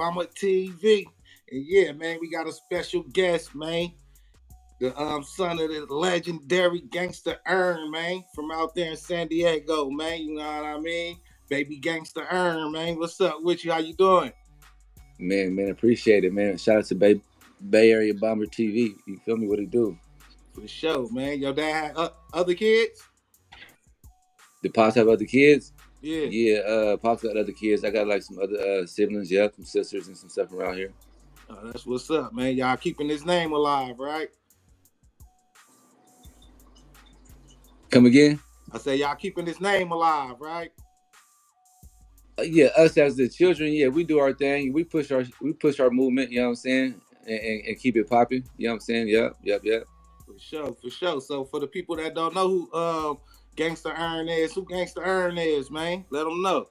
Obama TV. And yeah, man, we got a special guest, man. The son of the legendary GANGSTA ERN, man, from out there in San Diego, man. You know what I mean? Baby GANGSTA ERN, man. What's up with you? How you doing? Man, appreciate it, man. Shout out to Bay Area Bomber TV. You feel me? What it do? For sure, man. Your dad had other kids? Did Pops have other kids? Yeah. Yeah, Pops got other kids. I got like some other siblings, yeah, some sisters and some stuff around here. Oh, that's what's up, man. Y'all keeping his name alive, right? Come again? I say y'all keeping his name alive, right? Yeah, us as the children, yeah, we do our thing. We push our movement, you know what I'm saying? And keep it popping. You know what I'm saying? Yep. For sure. So for the people that don't know who GANGSTA ERN is, who GANGSTA ERN is, man, let them know.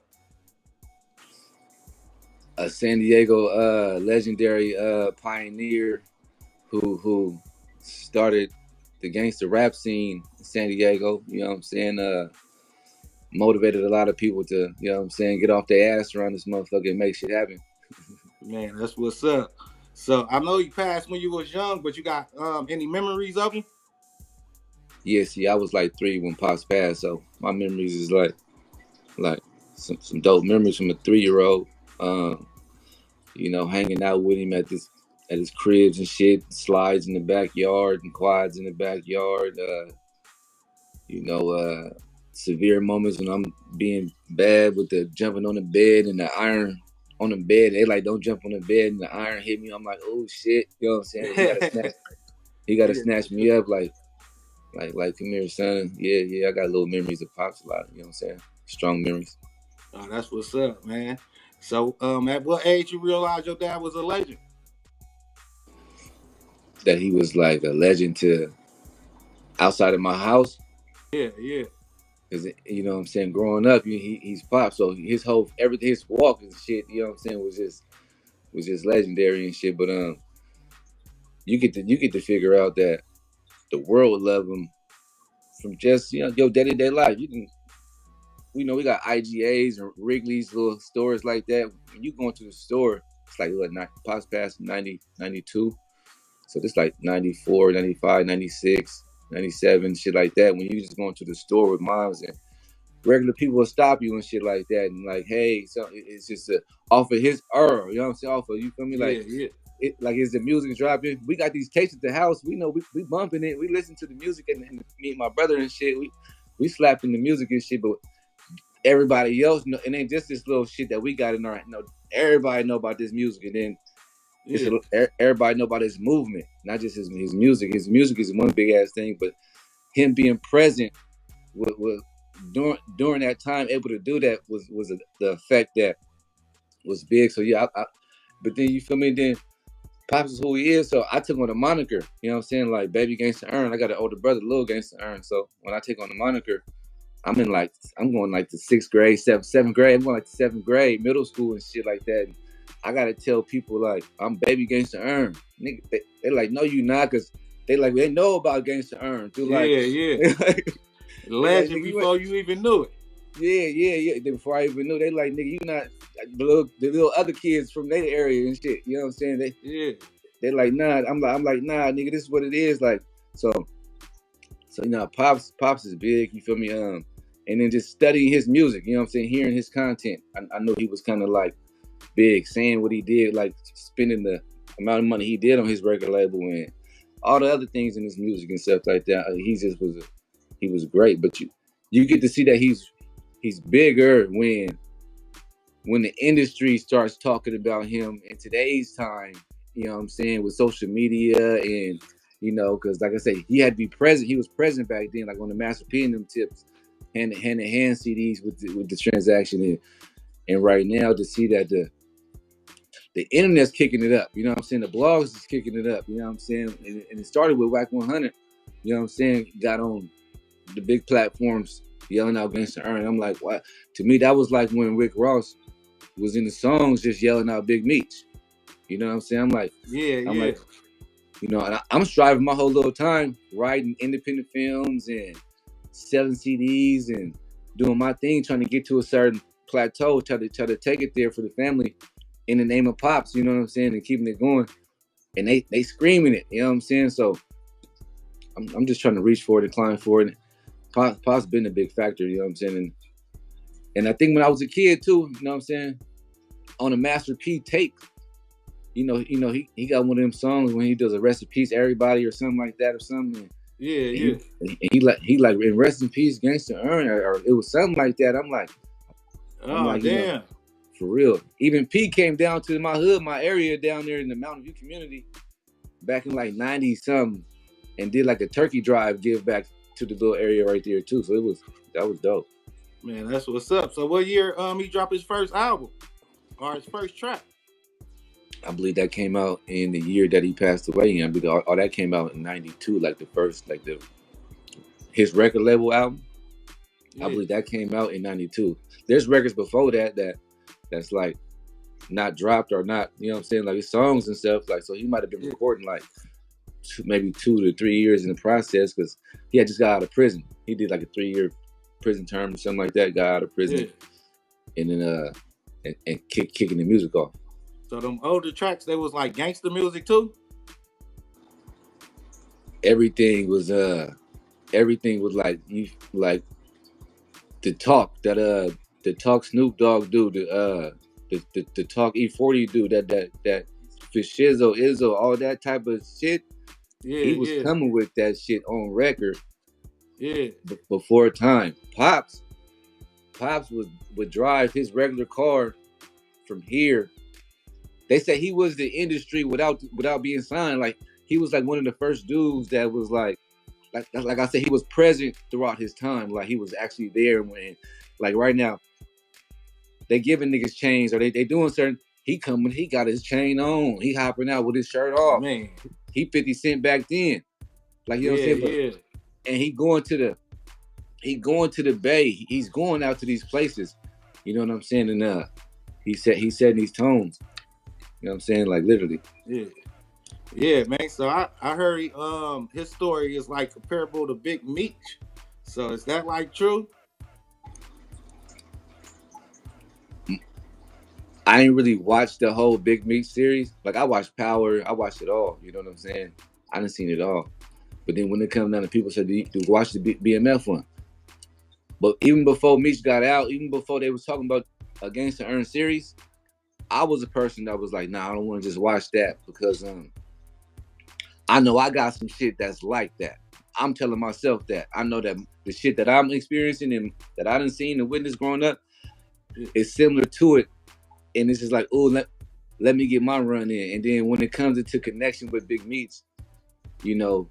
A San Diego legendary pioneer who started the gangster rap scene in San Diego, you know what I'm saying? Motivated a lot of people to, you know what I'm saying, get off their ass around this motherfucker and make shit happen. Man, that's what's up. So I know you passed when you was young, but you got any memories of him? Yeah, see, I was like 3 when Pops passed, so my memories is like some dope memories from a 3-year-old. You know, hanging out with him at his cribs and shit, slides in the backyard and quads in the backyard. You know, severe moments when I'm being bad with the jumping on the bed and the iron on the bed. They like, don't jump on the bed and the iron hit me. I'm like, oh shit, you know what I'm saying? He gotta snatch me up like come here, son. Yeah, I got little memories of Pops a lot, you know what I'm saying? Strong memories. Oh, that's what's up, man. So at what age you realized your dad was a legend? That he was like a legend to outside of my house. Yeah. Cause you know what I'm saying, growing up, he's Pop, so his whole everything, his walk and shit, you know what I'm saying, was just legendary and shit. But you get to figure out that the world love him from just, you know, your day-to-day life. We got IGAs and Wrigley's, little stores like that. When you go into the store, it's like what, Pops passed 90, 92. So it's like 94, 95, 96, 97, shit like that. When you just go into the store with moms and regular people will stop you and shit like that and like, hey, so it's just off of his you know what I'm saying? Off of, you feel me? Like, yeah. It, like, is the music dropping? We got these tapes at the house. We know we bumping it. We listen to the music and me and my brother and shit. We slapping the music and shit, but everybody else know, it ain't just this little shit that we got in our, everybody know about this music, and then everybody know about his movement, not just his music. His music is one big ass thing, but him being present with during that time, able to do that was the effect that was big. So yeah, but then you feel me? Then Pops is who he is, so I took on the moniker. You know what I'm saying? Like Baby GANGSTA ERN. I got an older brother, Little GANGSTA ERN. So when I take on the moniker, I'm going like the 6th grade, 7th grade. I'm going like the 7th grade, middle school and shit like that. And I gotta tell people like I'm Baby GANGSTA ERN. Nigga, they like, no, you not, cause they know about GANGSTA ERN. Yeah. Legend like, before you even knew it. Yeah. Before I even knew, they like, nigga, you not the little other kids from their area and shit. You know what I'm saying? They like, nah. I'm like, nah, nigga, this is what it is. Like, so you know, Pops is big. You feel me? And then just studying his music. You know what I'm saying? Hearing his content. I know he was kind of like big, saying what he did, like spending the amount of money he did on his record label and all the other things in his music and stuff like that. He was great. But you get to see that he's bigger when the industry starts talking about him in today's time, you know what I'm saying, with social media and, you know, because like I say, he had to be present. He was present back then, like on the Master P and them tips, hand-to-hand CDs with the transaction. And right now to see that the internet's kicking it up, you know what I'm saying? The blogs is kicking it up, you know what I'm saying? And it started with WACK100, you know what I'm saying? Got on the big platforms yelling out GANGSTA ERN. I'm like, what? To me, that was like when Rick Ross was in the songs just yelling out Big Meech. You know what I'm saying? I'm like, like, you know, and I'm striving my whole little time, writing independent films and selling CDs and doing my thing, trying to get to a certain plateau, try to take it there for the family. in the name of Pops, you know what I'm saying, and keeping it going. And they screaming it, you know what I'm saying? So I'm just trying to reach for it and climb for it. Pop's been a big factor, you know what I'm saying? And I think when I was a kid too, you know what I'm saying, on a Master P tape, you know, he got one of them songs when he does a Rest in Peace Everybody or something like that or something. Yeah. And he like in Rest in Peace Gangsta ERN or it was something like that. I'm like, damn. You know, for real. Even P came down to my hood, my area down there in the Mountain View community back in like 90 something and did like a turkey drive give back to the little area right there too. So that was dope. Man, that's what's up. So what year he dropped his first album or his first track? I believe that came out in the year that he passed away. And I believe all that came out in '92, like the first, like his record label album. Yeah. I believe that came out in '92. There's records before that's like not dropped or not, you know what I'm saying, like his songs and stuff. Like, so he might have been recording like maybe 2 to 3 years in the process because he had just got out of prison. He did like a 3-year prison term or something like that. Got out of prison, and then and kicking the music off. So them older tracks, they was like gangster music too. Everything was like the talk Snoop Dogg do, the talk E40 do, that Fishizzle, Izzo, all that type of shit. Yeah, he was coming with that shit on record. Yeah, before time. Pops would drive his regular car from here. They say he was the industry without being signed. Like he was like one of the first dudes that was like I said, he was present throughout his time. Like he was actually there when, like right now, they giving niggas chains or they doing certain. He coming, he got his chain on. He hopping out with his shirt off. Man, he 50 Cent back then. Like you know what I'm saying? But, and he going to the Bay. He's going out to these places. You know what I'm saying? And he said these tones. You know what I'm saying? Like literally. Yeah, man. So I heard his story is like comparable to Big Meech. So is that like true? I ain't really watched the whole Big Meech series. Like I watched Power, I watched it all. You know what I'm saying? I done seen it all. But then when it comes down to people said to watch the BMF one. But even before Meech got out, even before they was talking about a Gangsta ERN series, I was a person that was like, nah, I don't want to just watch that because I know I got some shit that's like that. I'm telling myself that. I know that the shit that I'm experiencing and that I done seen and witnessed growing up is similar to it. And it's just like, oh, let me get my run in. And then when it comes into connection with Big Meech, you know,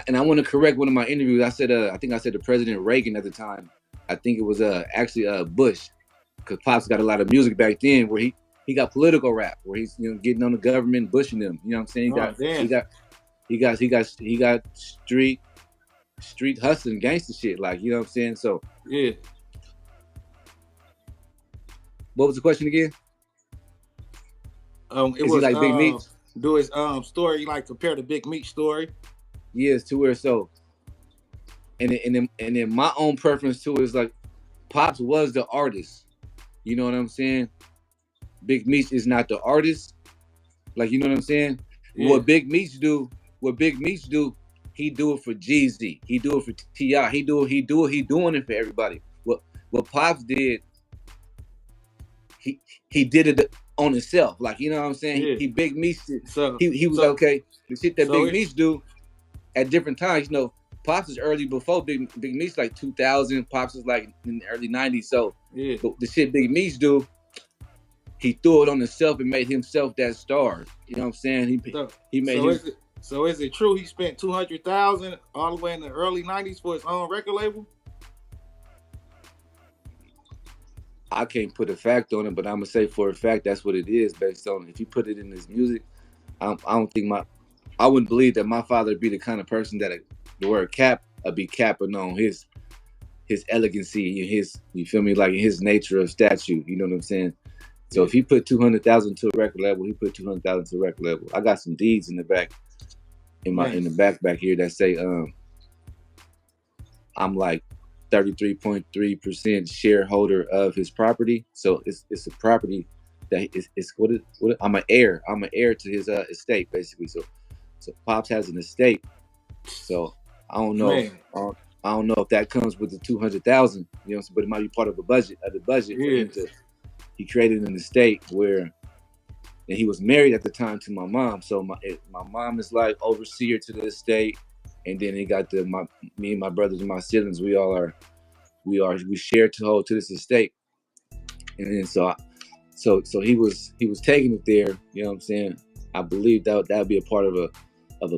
and I want to correct one of my interviews. I said, I think I said to President Reagan at the time. I think it was actually Bush, because Pops got a lot of music back then where he got political rap where he's getting on the government, bushing them. You know what I'm saying? He got street hustling gangster shit, like, you know what I'm saying? So yeah. What was the question again? It was like Big Meech. Do his story like compare to Big Meech story? Yes, to where so. And then my own preference too is like Pops was the artist. You know what I'm saying? Big Meech is not the artist. Like, you know what I'm saying? Yeah. What Big Meech do, he do it for Jeezy. He do it for T.I. He doing it for everybody. What Pops did, he did it on himself. Like, you know what I'm saying? Yeah. He Big Meech. So he was okay. The shit that Big Meech do at different times, you know, Pops is early before Big Meech, like 2000. Pops is like in the early 90s. So yeah. The shit Big Meech do, he threw it on himself and made himself that star. You know what I'm saying? He made So is it true he spent $200,000 all the way in the early 90s for his own record label? I can't put a fact on it, but I'm gonna say for a fact that's what it is based on. If you put it in his music, I wouldn't believe that my father would be the kind of person that the word cap would be capping on his elegancy, you feel me, like his nature of statue. You know what I'm saying? So yeah. If he put $200,000 to a record label, he put $200,000 to a record label. I got some deeds in the back, in the back here that say I'm like 33.3% shareholder of his property. So it's a property that it's what I'm an heir. I'm an heir to his estate, basically. So Pops has an estate. So I don't know. I don't know if that comes with the 200,000, you know, but it might be part of the budget for him to. He created an estate where, and he was married at the time to my mom. So my mom is like overseer to the estate, and then he got me and my brothers and my siblings. We share to hold to this estate, and then so he was taking it there. You know what I'm saying? I believe that'd be a part of a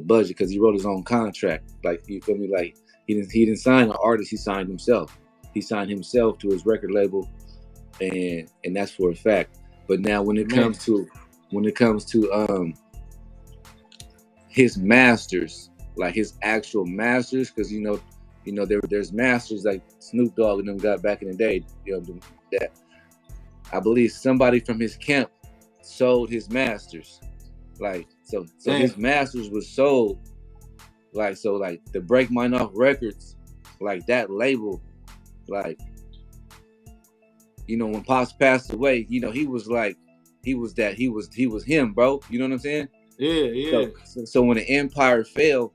budget because he wrote his own contract. Like, you feel me? Like he didn't sign an artist. He signed himself. He signed himself to his record label, and that's for a fact. But now when it comes to his masters, like his actual masters, because there's masters like Snoop Dogg and them got back in the day. You know that I believe somebody from his camp sold his masters. Like so his masters was sold. Like the Break Mine Off Records, like that label, like, you know, when Pops passed away, you know, he was him, bro. You know what I'm saying? Yeah. So when the empire fell,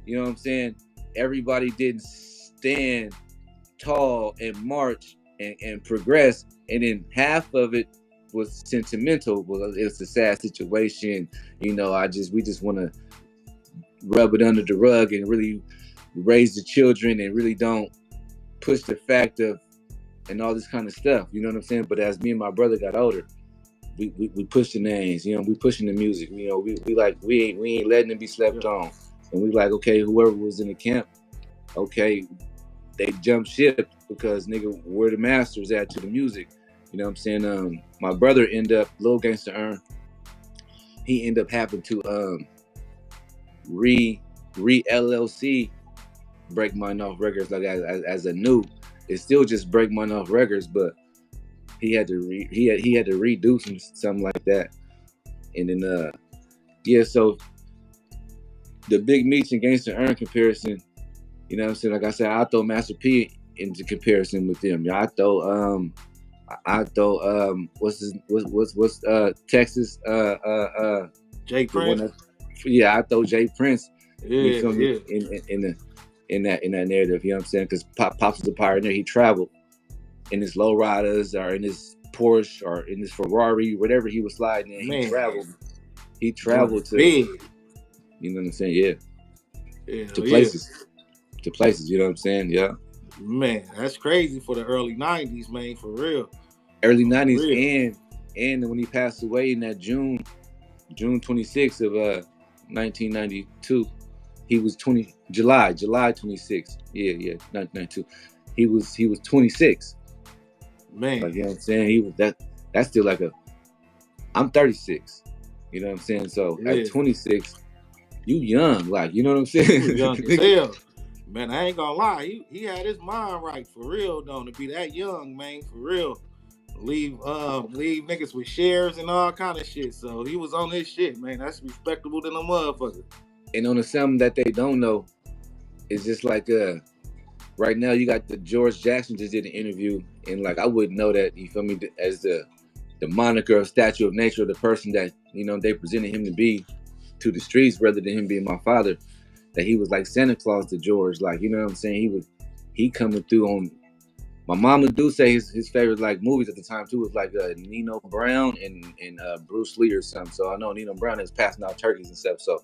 you know what I'm saying, everybody didn't stand tall and march and progress, and then half of it was sentimental. Well, it's a sad situation, you know. We just want to rub it under the rug and really raise the children and really don't push the fact of and all this kind of stuff, you know what I'm saying? But as me and my brother got older, we push the names, you know, we pushing the music, you know, we ain't letting it be slept on. And we like, okay, whoever was in the camp, okay, they jumped ship because, nigga, where the masters at to the music, you know what I'm saying? My brother ended up, Lil Gangsta ERN, he ended up having to re LLC Break Mine Off Records, like as a new. It's still just Break Mine Off Records, but he had to redo something like that. And then so the Big Meech and Gangsta ERN comparison, you know what I'm saying? Like I said, I throw Master P into comparison with them. I throw what's Texas Jay Prince. I throw Jay Prince. You feel me? In that narrative, you know what I'm saying? Because Pops was a pioneer. He traveled in his lowriders or in his Porsche or in his Ferrari, whatever he was sliding in. He traveled to, you know what I'm saying? Yeah. To places, you know what I'm saying? Yeah. Man, that's crazy for the early 90's, man, for real. Early 90's, and when he passed away in that June 26th of 1992. He was July 26th. Yeah, 1992. He was 26. Man. Like, you know what I'm saying? He was that's still like I'm 36. You know what I'm saying? So at 26, you young, like, you know what I'm saying? You young as hell. Man, I ain't gonna lie. He had his mind right, for real, though, to be that young, man, for real. Leave niggas with shares and all kind of shit. So he was on his shit, man. That's respectable than a motherfucker. And on something that they don't know, it's just like right now you got the George Jackson just did an interview, and like I wouldn't know that, you feel me, as the moniker of statue of nature, the person that, you know, they presented him to be to the streets, rather than him being my father, that he was like Santa Claus to George, like, you know what I'm saying? He coming through on. My mama do say his favorite like movies at the time too was like Nino Brown and Bruce Lee or something. So I know Nino Brown is passing out turkeys and stuff. So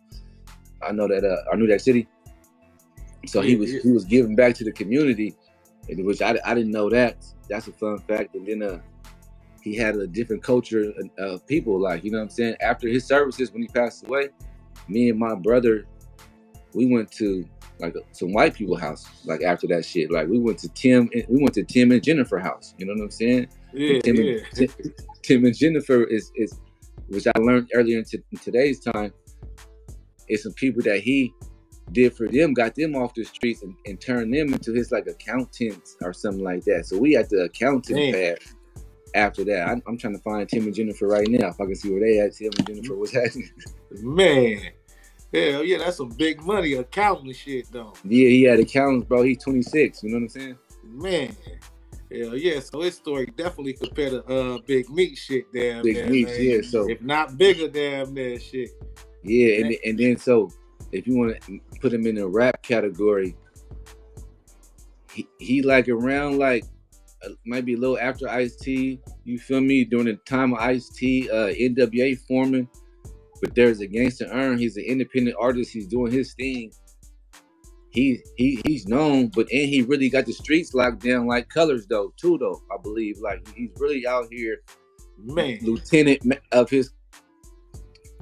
I know that I knew that city. So he was giving back to the community, which I didn't know that. That's a fun fact. And then he had a different culture of people, like, you know what I'm saying? After his services, when he passed away, me and my brother, we went to like some white people house, like after that shit. Like we went to Tim and Jennifer house. You know what I'm saying? Yeah. Tim and Jennifer is which I learned earlier in today's time, is some people that he did for them, got them off the streets and turned them into his like accountants or something like that. So we at the accountant path after that. I'm trying to find Tim and Jennifer right now if I can see where they at. Tim and Jennifer was at. Man. Hell yeah, that's some big money accounting shit, though. Yeah, he had accountants, bro. He's 26. You know what I'm saying? Man. Hell yeah, so his story definitely compared to Big Meat shit damn Big there, Meats, man. yeah. So If not bigger damn there shit. yeah, Man. and then so if you want to put him in the rap category, he like around like might be a little after Ice-T. You feel me? During the time of Ice-T, NWA forming. But there's a Gangsta ERN. He's an independent artist. He's doing his thing. He's known, but and he really got the streets locked down like Colors though too though. I believe like he's really out here, Man. lieutenant of his.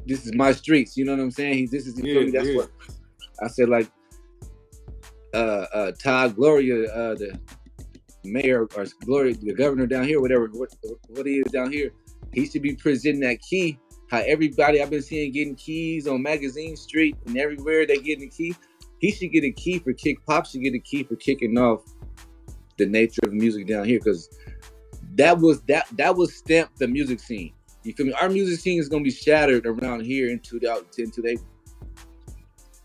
This is my streets. You know what I'm saying? This is, you feel me? That's what I said. Like Todd Gloria, the mayor or Gloria, the governor down here, whatever what he is down here, he should be presenting that key. How everybody I've been seeing getting keys on Magazine Street and everywhere they getting a key. He should get a key for Pop should get a key for kicking off the nature of music down here, because that was stamped the music scene. You feel me? Our music scene is gonna be shattered around here into they.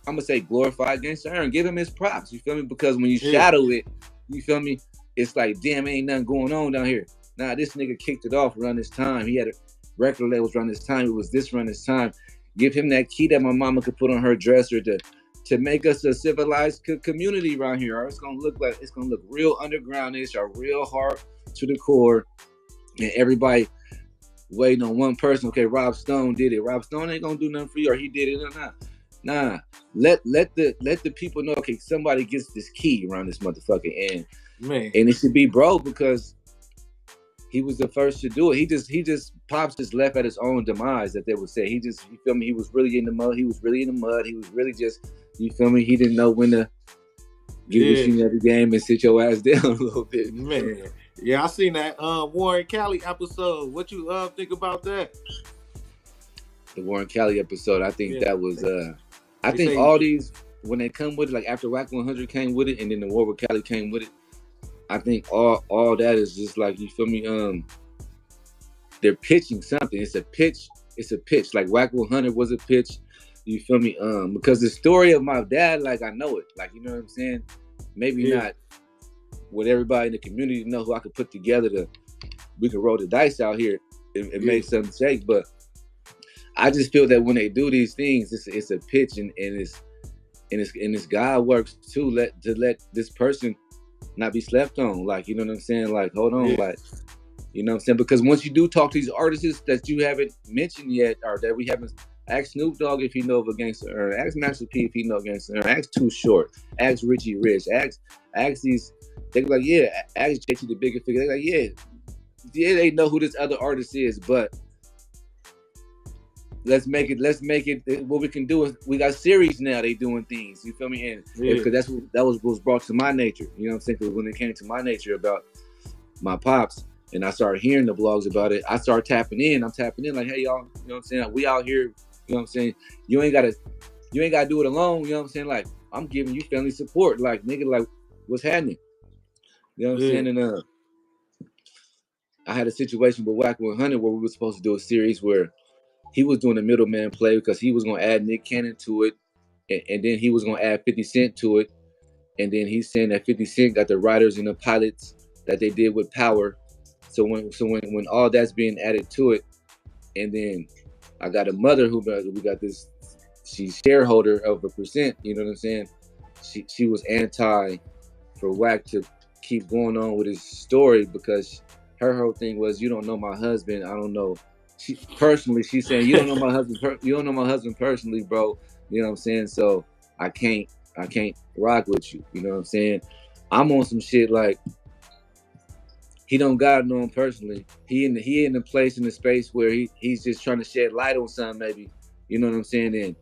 I'm gonna say glorify Gangsta ERN. Give him his props. You feel me? Because when you shadow it, you feel me? It's like, damn, ain't nothing going on down here. Nah, this nigga kicked it off around this time. He had a record labels around this time. It was this around this time. Give him that key that my mama could put on her dresser to make us a civilized community around here. Or it's gonna look real undergroundish or real hard to the core, and everybody waiting on one person. Okay, Rob Stone did it. Rob Stone ain't gonna do nothing for you, or he did it or not. Nah, let the people know. Okay, somebody gets this key around this motherfucker, and it should be bro, because he was the first to do it. He just Pops just left at his own demise, that they would say. You feel me? He was really in the mud. He was really just, you feel me? He didn't know when to get machine at the game and sit your ass down a little bit. Man. Yeah, I seen that Warren Cali episode. What you think about that? The Warren Cali episode, I think that was I think all these, when they come with it, like after WACK100 came with it and then the War with Cali came with it, I think all that is just like, you feel me? They're pitching something. It's a pitch. Like WACK100 was a pitch. You feel me? Because the story of my dad, like I know it. Like, you know what I'm saying? Maybe not with everybody in the community know who I could put together we could roll the dice out here and make something shake. But I just feel that when they do these things, it's a pitch, and it's God works too. To let this person not be slept on. Like, you know what I'm saying? Like, hold on, like, you know what I'm saying? Because once you do talk to these artists that you haven't mentioned yet, or that we haven't, ask Snoop Dogg if he know of a Gangsta ERN, ask Master P if he know of a Gangsta ERN, ask Too Short, ask Richie Rich, ask these. They like, ask JT the Bigger Figure. They're like, they know who this other artist is, but let's make it. What we can do is, we got series now. They doing things. You feel me? And because that was brought to my nature. You know what I'm saying? Because when it came to my nature about my pops, and I started hearing the blogs about it, I started tapping in. I'm tapping in like, hey y'all, you know what I'm saying? We out here. You know what I'm saying? You ain't gotta do it alone. You know what I'm saying? Like, I'm giving you family support. Like, nigga, like, what's happening? You know what I'm saying? And I had a situation with WACK100 where we were supposed to do a series where he was doing a middleman play, because he was going to add Nick Cannon to it, and then he was going to add 50 Cent to it, and then he's saying that 50 Cent got the writers and the pilots that they did with Power. So when all that's being added to it, and then I got a mother who we got this, she's shareholder of a percent. You know what I'm saying? She was anti for Wack to keep going on with his story, because her whole thing was, you don't know my husband. I don't know. She's saying, you don't know my husband. You don't know my husband personally, bro. You know what I'm saying? So I can't rock with you. You know what I'm saying? I'm on some shit like, he don't gotta know him personally. He in the place, in the space where he's just trying to shed light on something, maybe. You know what I'm saying? And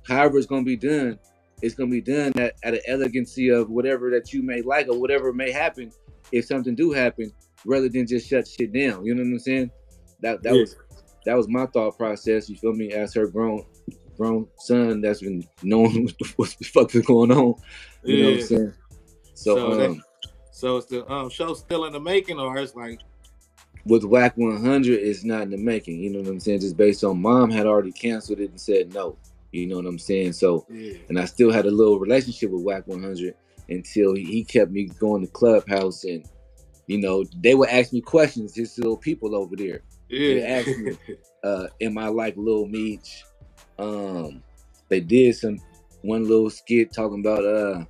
however it's gonna be done, it's gonna be done at an elegancy of whatever that you may like, or whatever may happen if something do happen, rather than just shut shit down. You know what I'm saying? That was my thought process. You feel me? As her grown son that's been knowing what the fuck is going on. You know what I'm saying? So it's the show still in the making, or it's like, with WACK100, it's not in the making. You know what I'm saying? Just based on mom had already canceled it and said no. You know what I'm saying? So, and I still had a little relationship with WACK100, until he kept me going to Clubhouse, and you know, they would ask me questions. His little people over there. Yeah. They asked me, am I like Lil Meech? They did one little skit talking about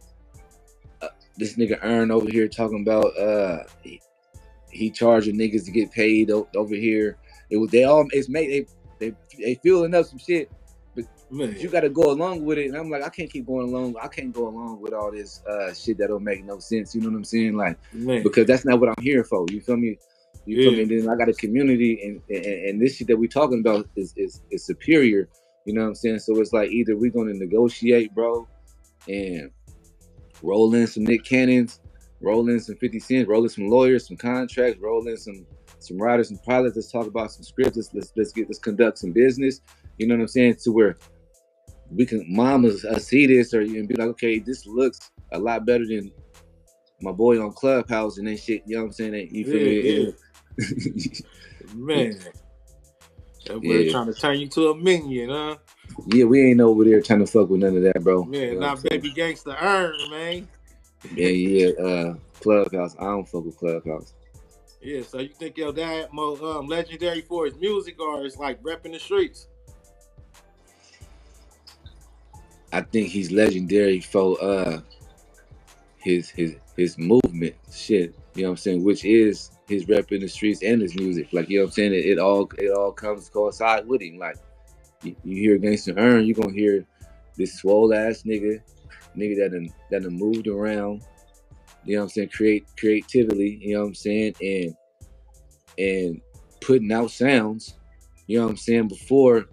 this nigga Earn over here talking about he charging niggas to get paid over here. They filling up some shit, but you got to go along with it. And I'm like, I can't keep going along. I can't go along with all this shit that don't make no sense. You know what I'm saying? Like, because that's not what I'm here for. You feel me? You feel me? And then I got a community, and this shit that we talking about is superior. You know what I'm saying? So it's like either we're gonna negotiate, bro, and roll in some Nick Cannons, roll in some 50 Cents, roll in some lawyers, some contracts, roll in some writers and pilots. Let's talk about some scripts. Let's conduct some business. You know what I'm saying? To where we can mamas see this and be like, okay, this looks a lot better than my boy on Clubhouse and that shit. You know what I'm saying? You feel me? Man, everybody trying to turn you to a minion, huh? Yeah, we ain't over there trying to fuck with none of that, bro. Yeah, you know not baby Gangsta ERN, man. Yeah. Clubhouse. I don't fuck with Clubhouse. Yeah, so you think your dad more legendary for his music or it's like repping the streets? I think he's legendary for his movement shit. You know what I'm saying? Which is his rep in the streets and his music. Like, you know what I'm saying? It all coincide with him. Like, you hear Gangsta ERN, you gonna hear this swole ass nigga that done moved around. You know what I'm saying? Creatively. You know what I'm saying? And putting out sounds. You know what I'm saying? Before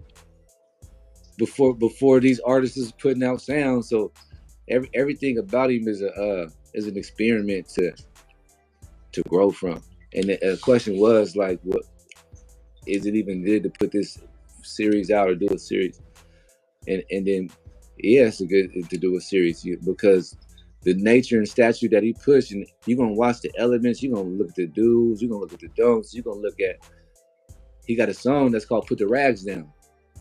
these artists is putting out sounds. So everything about him is an experiment to grow from. And the question was like, what is it even good to put this series out or do a series? And then yeah, it's good to do a series because the nature and stature that he pushed, and you're gonna watch the elements, you're gonna look at the dudes, you're gonna look at the don'ts, you're gonna look at, he got a song that's called Put the Rags Down.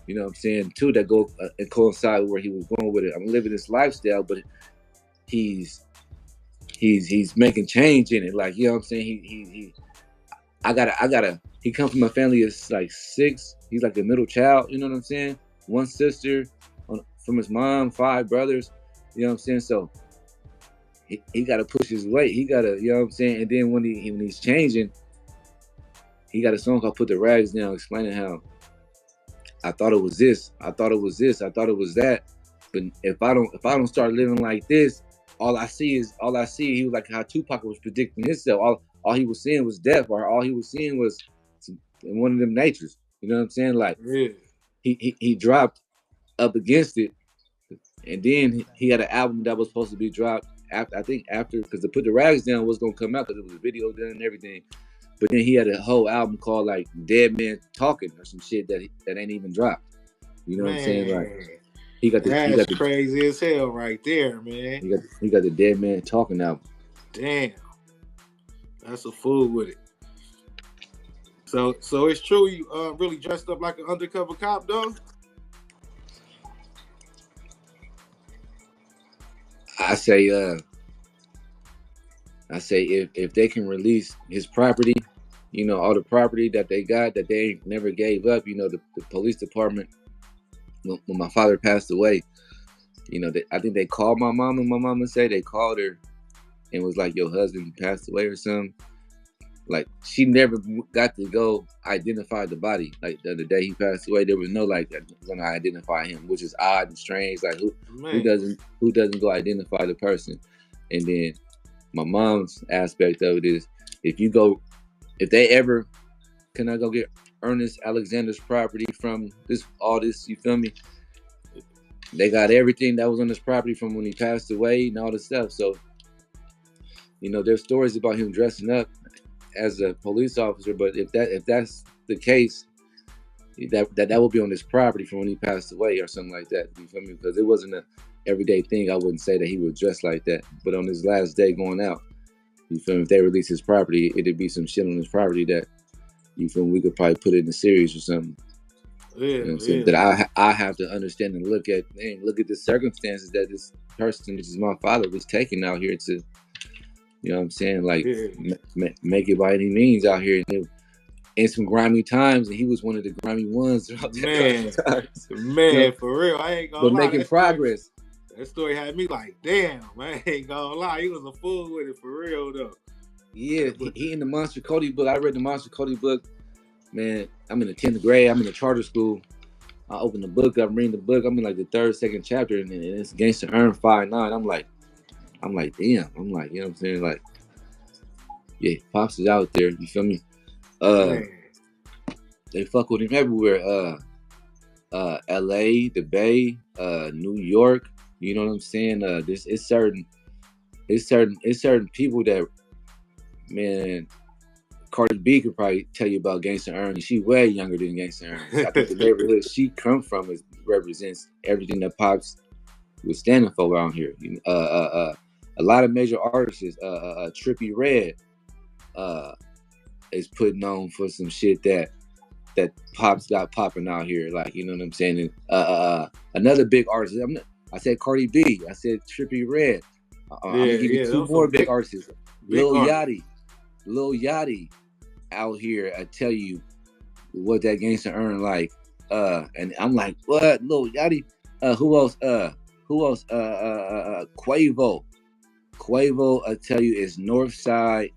You know what I'm saying? Two that go and coincide with where he was going with it. I'm living this lifestyle, but he's making change in it. Like, you know what I'm saying? He comes from a family of like 6. He's like the middle child, you know what I'm saying? 1 sister from his mom, 5 brothers, you know what I'm saying? So he got to push his weight. He got to, you know what I'm saying? And then when he's changing, he got a song called Put the Rags Down, explaining how I thought it was this, I thought it was this, I thought it was that. But if I don't start living like this, all I see. He was like how Tupac was predicting himself. All he was seeing was death, or all he was seeing was one of them natures. You know what I'm saying? Like, he dropped Up Against It, and then he had an album that was supposed to be dropped after, because the Put the Rags Down was gonna come out because it was a video done and everything. But then he had a whole album called like Dead Man Talking or some shit that ain't even dropped. You know what I'm saying? Like, that's crazy as hell right there, man. He got the Dead Man Talking album. Damn, that's a fool with it. So it's true you really dressed up like an undercover cop, though? I say if they can release his property, you know, all the property that they got that they never gave up, you know, the police department, when my father passed away, you know, I think they called my mom, and my mama said they called her and was like, your husband passed away or something. Like, she never got to go identify the body. Like, the day he passed away, there was no like gonna identify him, which is odd and strange. Like, who doesn't go identify the person? And then my mom's aspect of it is, if they ever, can I go get Ernest Alexander's property from all this, you feel me? They got everything that was on his property from when he passed away and all this stuff. So, you know, there's stories about him dressing up as a police officer, but if that's the case, that will be on his property from when he passed away or something like that. You feel me? Because it wasn't a everyday thing. I wouldn't say that he was dressed like that. But on his last day going out, you feel me? If they release his property, it'd be some shit on his property that, you feel me, we could probably put it in a series or something. Yeah, you know what I'm saying? That I have to understand and look at the circumstances that person, which is my father, was taken out here to, you know what I'm saying, like make it by any means out here. And in some grimy times, and he was one of the grimy ones throughout that times. Man, you know? For real, I ain't gonna lie. But making progress. That story had me like, damn, man, I ain't gonna lie, he was a fool with it for real though. Yeah, he in the Monster Cody book. I read the Monster Cody book. Man, I'm in the 10th grade. I'm in a charter school. I open the book up, reading the book. I'm in like the 3rd, 2nd chapter, and it's Gangsta ERN 5'9". I'm like, damn. I'm like, you know what I'm saying? Like, yeah, Pops is out there. You feel me? They fuck with him everywhere. LA, the Bay, New York. You know what I'm saying? It's certain people that, man. Cardi B could probably tell you about Gangsta ERN. She way younger than Gangsta ERN. I think the neighborhood she come from represents everything that Pops was standing for around here. A lot of major artists, Trippie Redd, is putting on for some shit that Pops got popping out here. Like, you know what I'm saying? And, another big artist. I said Cardi B. I said Trippie Redd. I'm gonna give you 2 more big artists. Lil Yachty out here. I tell you what that Gangsta ERN like. And I'm like, what? Lil Yachty? Who else? Quavo. Quavo, I tell you, is Northside.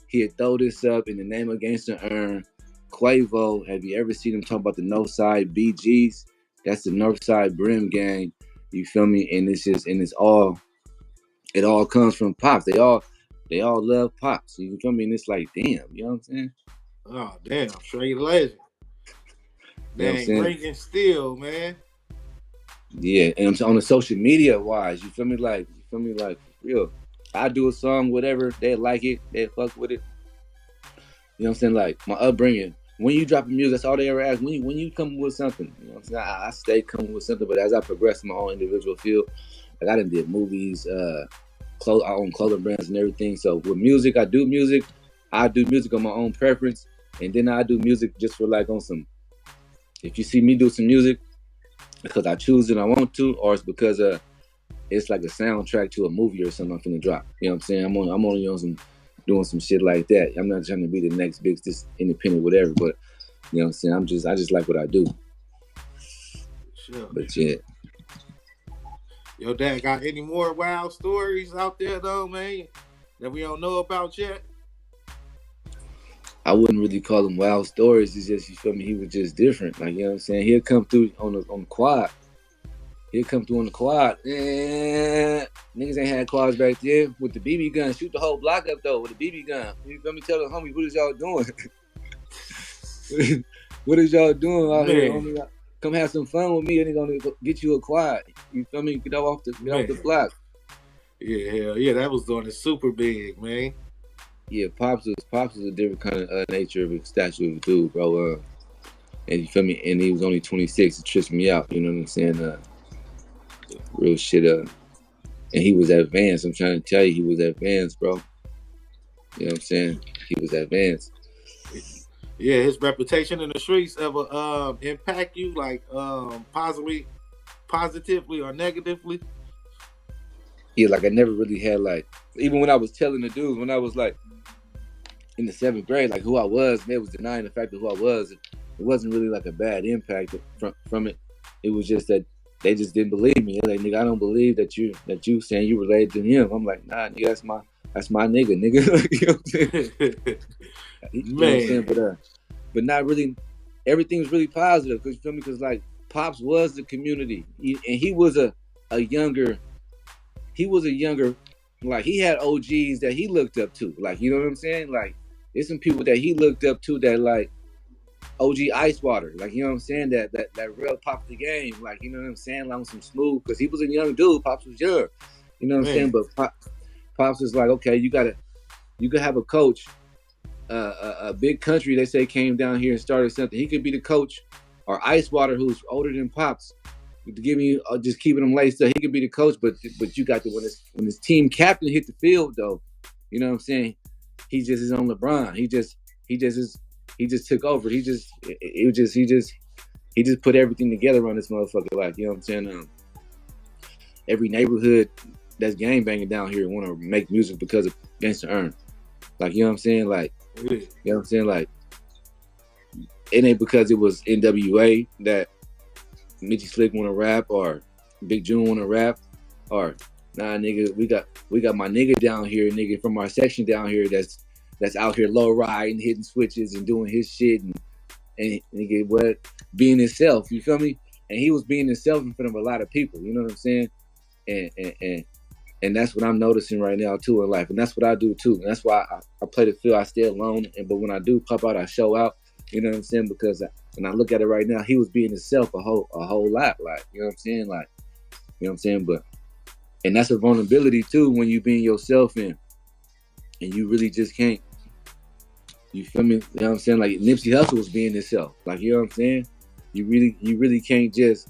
He'd throw this up in the name of Gangsta ERN. Quavo, have you ever seen him talk about the Northside BGs? That's the Northside Brim gang. You feel me? And it all comes from Pops. They all love Pops. You feel me? And it's like, damn, you know what I'm saying? Oh, damn, straight legend. Dang, ringing still, man. Yeah, and on the social media wise, you feel me? Like, real. I do a song, whatever, they like it, they fuck with it. You know what I'm saying? Like, my upbringing, when you dropping music, that's all they ever ask. When you come with something, you know what I'm saying? I stay coming with something, but as I progress in my own individual field, like I done did movies, I own clothing brands and everything. So with music, I do music on my own preference, and then I do music just for like on some. If you see me do some music because I choose it, I want to, or it's because it's like a soundtrack to a movie or something I'm finna drop. You know what I'm saying? I'm only on some doing some shit like that. I'm not trying to be the next big, just independent, whatever. But you know what I'm saying? I just like what I do. Sure. But yeah. Yo, Dad, got any more wild stories out there though, man, that we don't know about yet? I wouldn't really call them wild stories. It's just, you feel me? He was just different. Like, you know what I'm saying? He'll come through on the quad. And niggas ain't had quads back then with the BB gun. Shoot the whole block up though with the BB gun. You feel me? Tell the homies, what is y'all doing? What is y'all doing out here? Homie? Come have some fun with me, and they're gonna get you a quad. You feel me? Get off the block. Yeah, hell yeah, that was doing it super big, man. Yeah, Pops was a different kind of nature of a statue of a dude, bro. And you feel me? And he was only 26. It tripped me out. You know what I'm saying? Real shit. And he was advanced. I'm trying to tell you, he was advanced, bro. You know what I'm saying? He was advanced. Yeah, his reputation in the streets ever impact you, like positively or negatively? Yeah, like I never really had, like, even when I was telling the dudes, when I was like in the 7th grade, like who I was, and they was denying the fact of who I was, it wasn't really like a bad impact from it. It was just that they just didn't believe me. They're like, nigga, I don't believe that you saying you related to him. I'm like, nah, nigga, that's my nigga. You know what I'm saying? You know what I'm saying? But not really. Everything's really positive because you feel me? Because like Pops was the community, and he was a younger. Like he had OGs that he looked up to. Like, you know what I'm saying? Like there's some people that he looked up to that like OG Icewater. Like, you know what I'm saying? That real Pop the game. Like, you know what I'm saying? Like on some smooth, because he was a young dude. Pops was young. You know what I'm saying? But Pops was like, okay, you could have a coach. A big country, they say, came down here and started something. He could be the coach, or Icewater, who's older than Pops, to give me just keeping him laced up. He could be the coach, but you got to when his team captain hit the field though, you know what I'm saying? He just is on LeBron. He just took over. He just put everything together on this motherfucker. Like, you know what I'm saying? every neighborhood that's gang banging down here want to make music because of Gangsta ERN. Like, you know what I'm saying? Like, you know what I'm saying? Like, it ain't because it was NWA that Mitchie Slick want to rap or Big June want to rap, or nah, nigga, we got my nigga down here, nigga, from our section down here that's out here low riding, hitting switches and doing his shit and nigga, what, being himself, you feel me? And he was being himself in front of a lot of people, you know what I'm saying? And that's what I'm noticing right now too in life, and that's what I do too. And that's why I play the field, I stay alone, but when I do pop out, I show out. You know what I'm saying? Because when I look at it right now, he was being himself a whole lot, like, you know what I'm saying? Like, you know what I'm saying? But, and that's a vulnerability too when you being yourself and you really just can't, you feel me? You know what I'm saying? Like Nipsey Hussle was being himself. Like, you know what I'm saying? You really can't just,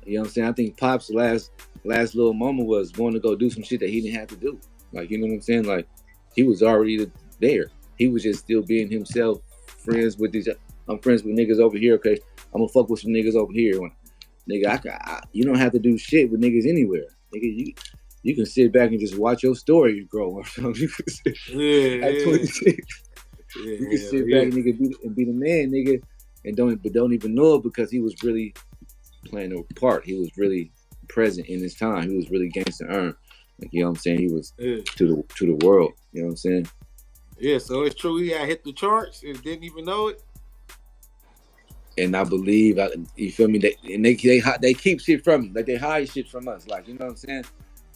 you know what I'm saying? I think Pop's last little moment was going to go do some shit that he didn't have to do. Like, you know what I'm saying? Like, he was already there. He was just still being himself. I'm friends with niggas over here. Okay, I'm gonna fuck with some niggas over here. Nigga, you don't have to do shit with niggas anywhere. Nigga, you can sit back and just watch your story grow or something. At 26, you can sit back and nigga be the man, nigga, and don't even know it because he was really playing a part. He was really present in his time. He was really Gangsta ERN. Like, you know what I'm saying? He was to the world. You know what I'm saying? Yeah, so it's true he had hit the charts and didn't even know it. And I believe, you feel me? They keep shit from me, like they hide shit from us. Like, you know what I'm saying?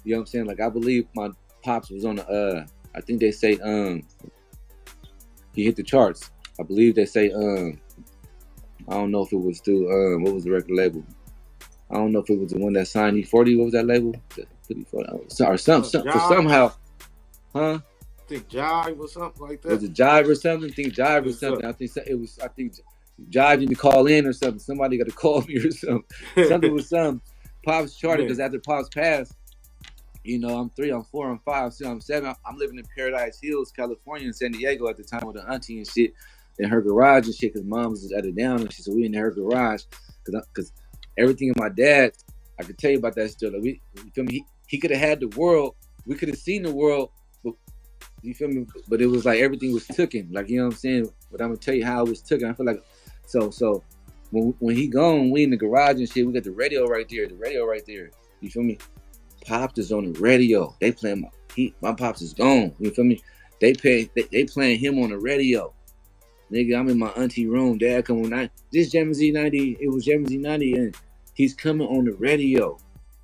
You know what I'm saying? Like, I believe my pops was on the I think they say he hit the charts. I believe they say I don't know if it was through what was the record label? I don't know if it was the one that signed E40. What was that label? Or somehow, huh? I think Jive or something like that. Was it Jive or something? I think Jive or something. I think Jive need to call in or something. Somebody got to call me or something. Something with some Pops charted because after Pops passed, you know, I'm 3, I'm 4, I'm 5, 6, I'm 7. I'm living in Paradise Hills, California, in San Diego at the time with an auntie and shit in her garage and shit because mom was at it down and shit. So we in her garage because everything in my dad, I could tell you about that still. Like, you feel me? He could have had the world. We could have seen the world. You feel me? But it was like everything was taken. Like, you know what I'm saying? But I'm gonna tell you how it was taken. I feel like so when he gone, we in the garage and shit. We got the radio right there. You feel me? Pops is on the radio. They playing my Pops is gone. You feel me? They playing him on the radio. Nigga, I'm in my auntie room. Dad come on. This Jamie Z 90. It was Jamie Z 90, and he's coming on the radio.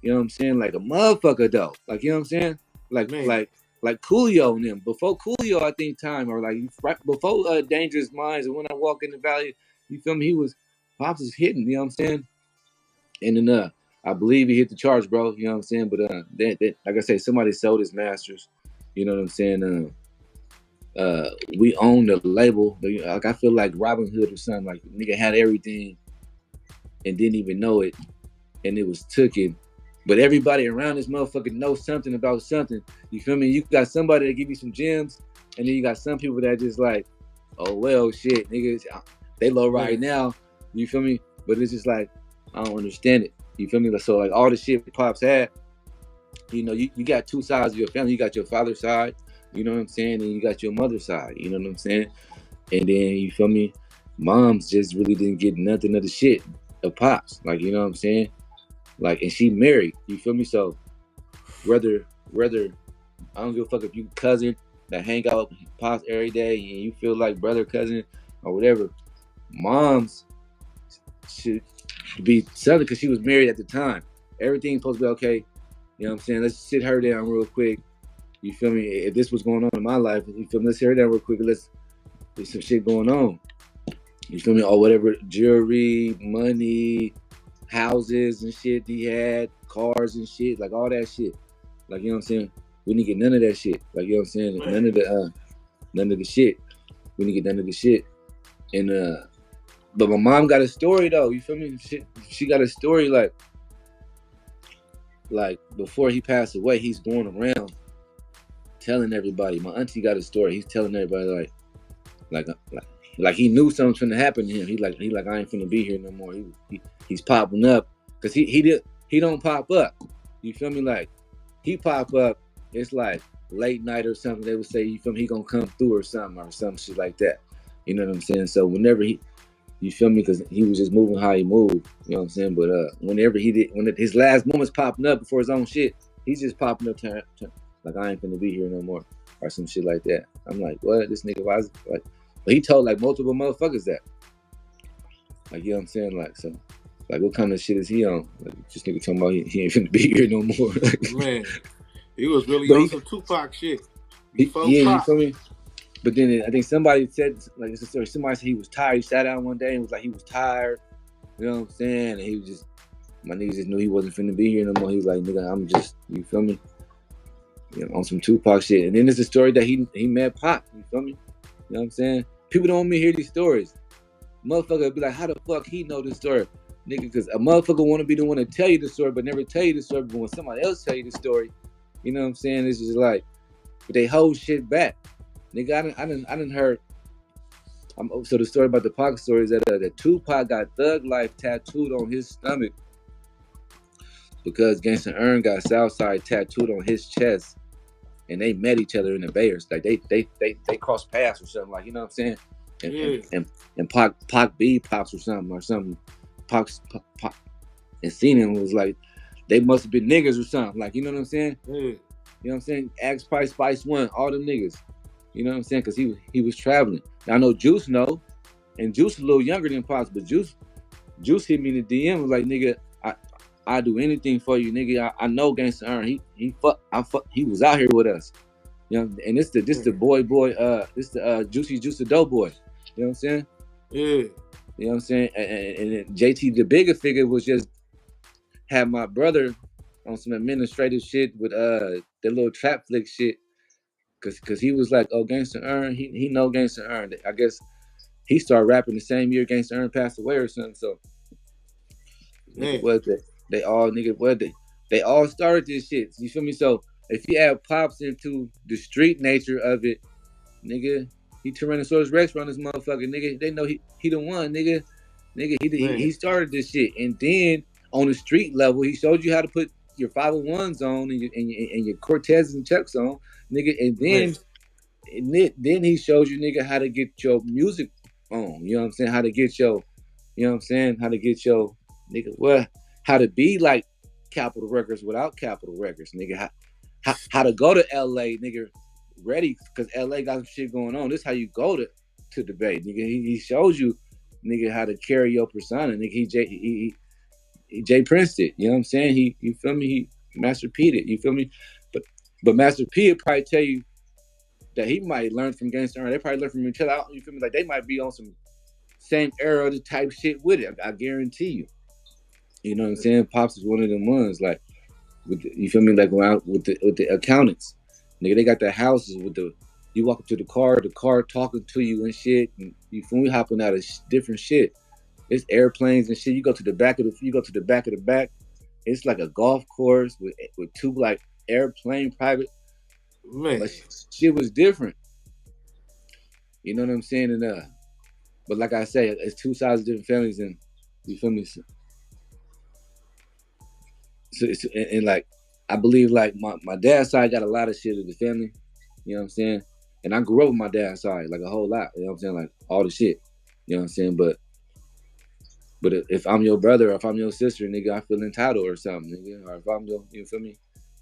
You know what I'm saying? Like a motherfucker though. Like, you know what I'm saying? Like Coolio and them. Before Coolio, I think time, or like right before Dangerous Minds, and when I walk in the valley, you feel me? Pops is hitting, you know what I'm saying? And then I believe he hit the charts, bro. You know what I'm saying? But like I say, somebody sold his masters. You know what I'm saying? We own the label. Like, I feel like Robin Hood or something. Like, nigga had everything and didn't even know it, and it was taken. But everybody around this motherfucker knows something about something. You feel me? You got somebody that give you some gems, and then you got some people that just like, oh well, shit, niggas, they low right now. You feel me? But it's just like, I don't understand it. You feel me? So like all the shit Pops had, you know, you got two sides of your family. You got your father's side, you know what I'm saying, and you got your mother's side. You know what I'm saying? And then, you feel me? Moms just really didn't get nothing of the shit of Pops. Like, you know what I'm saying? Like, and she married, you feel me? So whether I don't give a fuck if you cousin that hang out with Pops every day and you feel like brother, cousin, or whatever, moms should be southern because she was married at the time. Everything's supposed to be okay. You know what I'm saying? Let's sit her down real quick. You feel me? If this was going on in my life, you feel me? Let's sit her down real quick. There's some shit going on. You feel me? Or whatever, jewelry, money, houses and shit he had, cars and shit, like all that shit. Like, you know what I'm saying? We didn't get none of that shit. Like, you know what I'm saying? None of the shit. We didn't get none of the shit. And but my mom got a story though. You feel me? She got a story like before he passed away, he's going around telling everybody. My auntie got a story. He's telling everybody like he knew something was finna happen to him. He like I ain't finna be here no more. He's popping up because he he don't pop up. You feel me? Like he pop up, it's like late night or something. They would say, you feel me? He gonna come through or some shit like that. You know what I'm saying? So whenever you feel me? Because he was just moving how he moved. You know what I'm saying? But whenever his last moments popping up before his own shit, he's just popping up like, I ain't finna be here no more or some shit like that. I'm like, what? This nigga, why is like? But he told like multiple motherfuckers that. Like, you know what I'm saying? Like, so, like, what kind of shit is he on? Like, this nigga talking about he ain't finna be here no more. Man, he was really on some Tupac shit. Before you feel me? But then I think somebody said, like, it's a story. Somebody said he was tired. He sat down one day and was like, he was tired. You know what I'm saying? And he was just, my niggas just knew he wasn't finna be here no more. He was like, nigga, I'm just, you feel me? You know, on some Tupac shit. And then there's a story that he met Pac. You feel me? You know what I'm saying? People don't want me to hear these stories. Motherfucker be like, how the fuck he know this story? Nigga, because a motherfucker want to be the one to tell you the story, but never tell you the story. But when somebody else tell you the story, you know what I'm saying? It's just like, but they hold shit back. Nigga, I done heard. So the story about the Pac story is that Tupac got Thug Life tattooed on his stomach because GANGSTA ERN got Southside tattooed on his chest, and they met each other in the Bayers. Like they crossed paths or something. Like, you know what I'm saying? And Pac B pops or something. Pac and seen him was like, they must have been niggas or something. Like, you know what I'm saying? You know what I'm saying? Axe Price, Spice One, all them niggas. You know what I'm saying? Because he was traveling. Now, I know Juice know, and Juice a little younger than Pops, but Juice hit me in the DM, was like, nigga, I do anything for you, nigga. I know GANGSTA ERN. He was out here with us. You know, and this the this the Juicy Juice the Dope Boy. You know what I'm saying? Yeah. You know what I'm saying? And JT, the bigger figure, was just had my brother on some administrative shit with the little trap flick shit. Cause he was like, oh, GANGSTA ERN, he know GANGSTA ERN. I guess he started rapping the same year GANGSTA ERN passed away or something. So they all started this shit. You feel me? So if you add Pops into the street nature of it, nigga, he Tyrannosaurus Rex run this motherfucker, nigga. They know he the one, nigga. He started this shit, and then on the street level, he showed you how to put your 501s on and your Cortez and Chucks on, nigga, and then he shows you, nigga, how to get your music on. You know what I'm saying? How to get your, you know what I'm saying? How to get your, nigga, what? How to be like Capitol Records without Capitol Records, nigga. How to go to LA, nigga, ready, because LA got some shit going on. This is how you go to the Bay, nigga. He shows you, nigga, how to carry your persona, nigga. He Jay Prince it, you know what I'm saying? You feel me? He Master P'd it, you feel me? But Master P would probably tell you that he might learn from GANGSTA ERN. They probably learn from each other. You feel me? Like, they might be on some same era type shit with it. I guarantee you. You know what I'm saying? Pops is one of them ones. Like, you feel me? Like, with the accountants, nigga, they got their houses with the. You walk up to the car talking to you and shit. And you feel me? Hopping out of different shit. It's airplanes and shit. You go to the back of the back. It's like a golf course with two like airplane private. Man, like, shit was different. You know what I'm saying? And but like I say, it's two sides of different families, and you feel me? So and like, I believe like my dad's side got a lot of shit of the family. You know what I'm saying? And I grew up with my dad's side like a whole lot. You know what I'm saying? Like all the shit. You know what I'm saying? But if I'm your brother or if I'm your sister, nigga, I feel entitled or something, nigga. Or if I'm your, you feel me?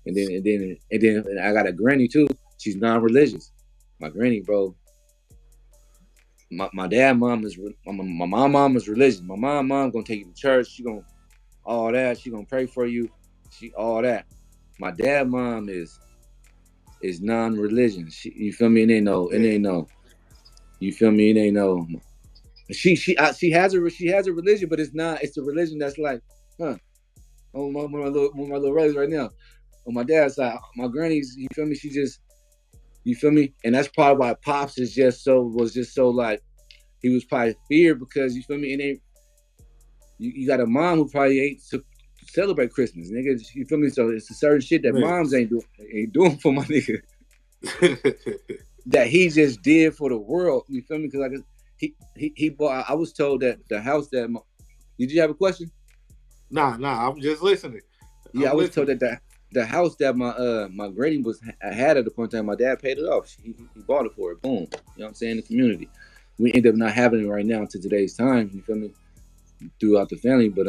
And then I got a granny too. She's non-religious. My granny, bro. My dad mom is my mom is religious. My mom gonna take you to church. She gonna all that. She gonna pray for you. She all that. My dad mom is non-religion. You feel me? It ain't no. You feel me? It ain't no. She has a religion, but it's not. It's a religion that's like, huh? On my little brothers right now. On my dad's side, my granny's. You feel me? She just. You feel me? And that's probably why Pops was just so like, he was probably feared because, you feel me? It ain't. You got a mom who probably ain't celebrate Christmas, nigga. You feel me? So it's a certain shit that moms ain't doing for my nigga. That he just did for the world. You feel me? Because like. He bought. I was told that the house that. Did you have a question? Nah. I'm just listening. Yeah, I was told that the house that my granny had at the point in time, my dad paid it off. He bought it for it. Boom. You know what I'm saying? The community. We end up not having it right now to today's time. You feel me? Throughout the family, but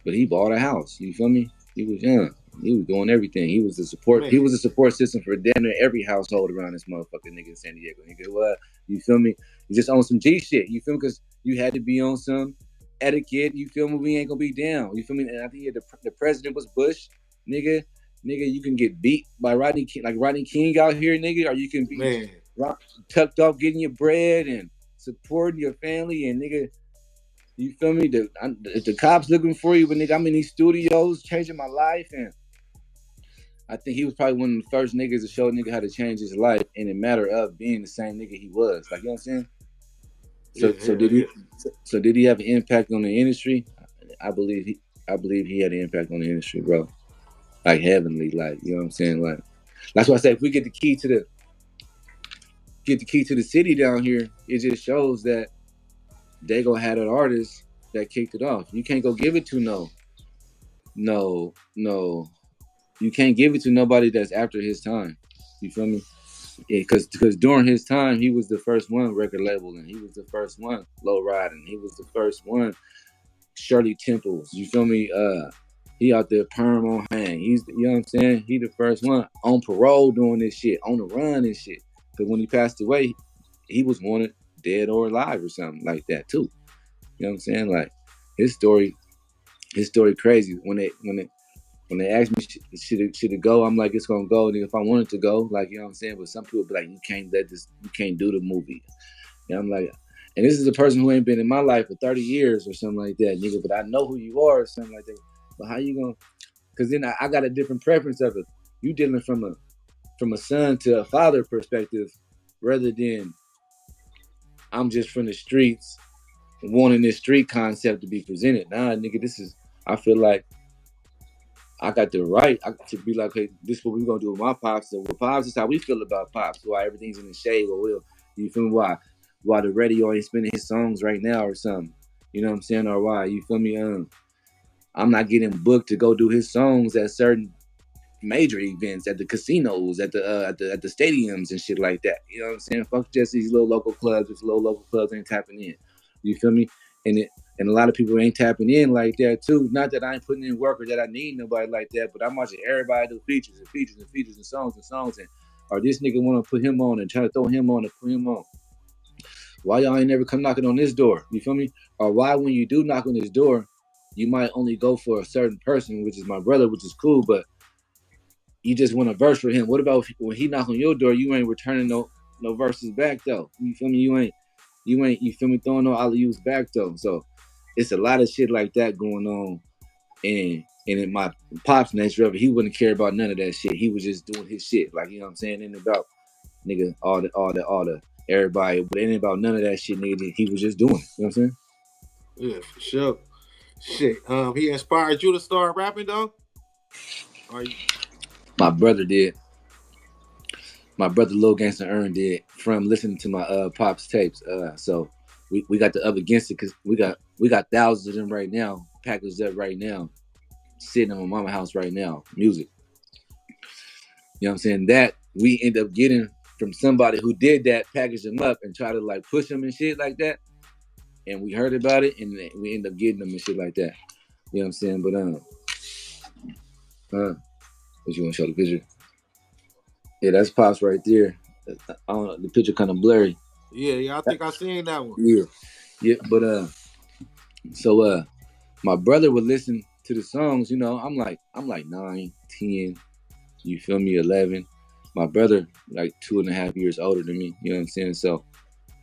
he bought a house. You feel me? He was young. He was doing everything. He was the support. Man. He was a support system for damn near every household around this motherfucking nigga in San Diego. Nigga, what? You feel me? You just on some G shit. You feel me? Because you had to be on some etiquette. You feel me? We ain't gonna be down. You feel me? And I think the president was Bush, nigga. You can get beat by Rodney King, like Rodney King out here, nigga, or you can be tucked off getting your bread and supporting your family, and nigga. You feel me? The cops looking for you, but nigga, I'm in these studios changing my life, and I think he was probably one of the first niggas to show a nigga how to change his life in a matter of being the same nigga he was. Like, you know what I'm saying? So did he have an impact on the industry? I believe he had an impact on the industry, bro. Like heavenly, like, you know what I'm saying? Like, that's why I say if we get the key to the city down here, it just shows that they gonna have that artist that kicked it off. You can't go give it to no. You can't give it to nobody that's after his time. You feel me? Yeah, because during his time, he was the first one record label, and he was the first one low riding. He was the first one Shirley Temples. You feel me? He out there perm on hang. You know what I'm saying? He the first one on parole doing this shit, on the run and shit. Because when he passed away, he was wanted dead or alive or something like that too. You know what I'm saying? Like his story crazy. When they asked me should it go, I'm like, it's gonna go. And if I wanted to go, like, you know what I'm saying? But some people be like, you can't do the movie. And I'm like, and this is a person who ain't been in my life for 30 years or something like that, nigga. But I know who you are or something like that. But how you gonna? Because then I got a different preference of it. You dealing from a son to a father perspective, rather than I'm just from the streets wanting this street concept to be presented. Nah, nigga, I feel like I got the right to be like, hey, this is what we're gonna do with my pops. So with pops, is how we feel about pops. Why everything's in the shade, or you feel me? Why the radio ain't spinning his songs right now or something? You know what I'm saying? Or why, you feel me? I'm not getting booked to go do his songs at certain major events, at the casinos, at the stadiums and shit like that. You know what I'm saying? Fuck just these little local clubs. These little local clubs ain't tapping in. You feel me? And a lot of people ain't tapping in like that too. Not that I ain't putting in work or that I need nobody like that, but I'm watching everybody do features and songs and or this nigga want to put him on and try to throw him on and put him on. Why y'all ain't never come knocking on this door? You feel me? Or why when you do knock on this door, you might only go for a certain person, which is my brother, which is cool, but you just want a verse for him. What about when he knock on your door, you ain't returning no verses back though? You feel me? You feel me, throwing no alley-oops back though. So it's a lot of shit like that going on. And in my pop's nature of it, he wouldn't care about none of that shit. He was just doing his shit. Like, you know what I'm saying? And about nigga, all the everybody, but it ain't about none of that shit, nigga. He was just doing it. You know what I'm saying? Yeah, for sure. Shit. He inspired you to start rapping though? My brother did. My brother Lil GANGSTA ERN did, from listening to my pop's tapes. So we got the Up Against It, because we got thousands of them right now, packaged up right now, sitting in my mama's house right now, music. You know what I'm saying? That we end up getting from somebody who did that, package them up and try to like push them and shit like that. And we heard about it and we end up getting them and shit like that. You know what I'm saying? But what you want to show the picture? Yeah, that's Pops right there. I don't know, the picture kind of blurry. Yeah, I think I seen that one. Yeah, but so my brother would listen to the songs. You know, I'm like 9, 10. You feel me? 11. My brother like 2.5 years older than me. You know what I'm saying? So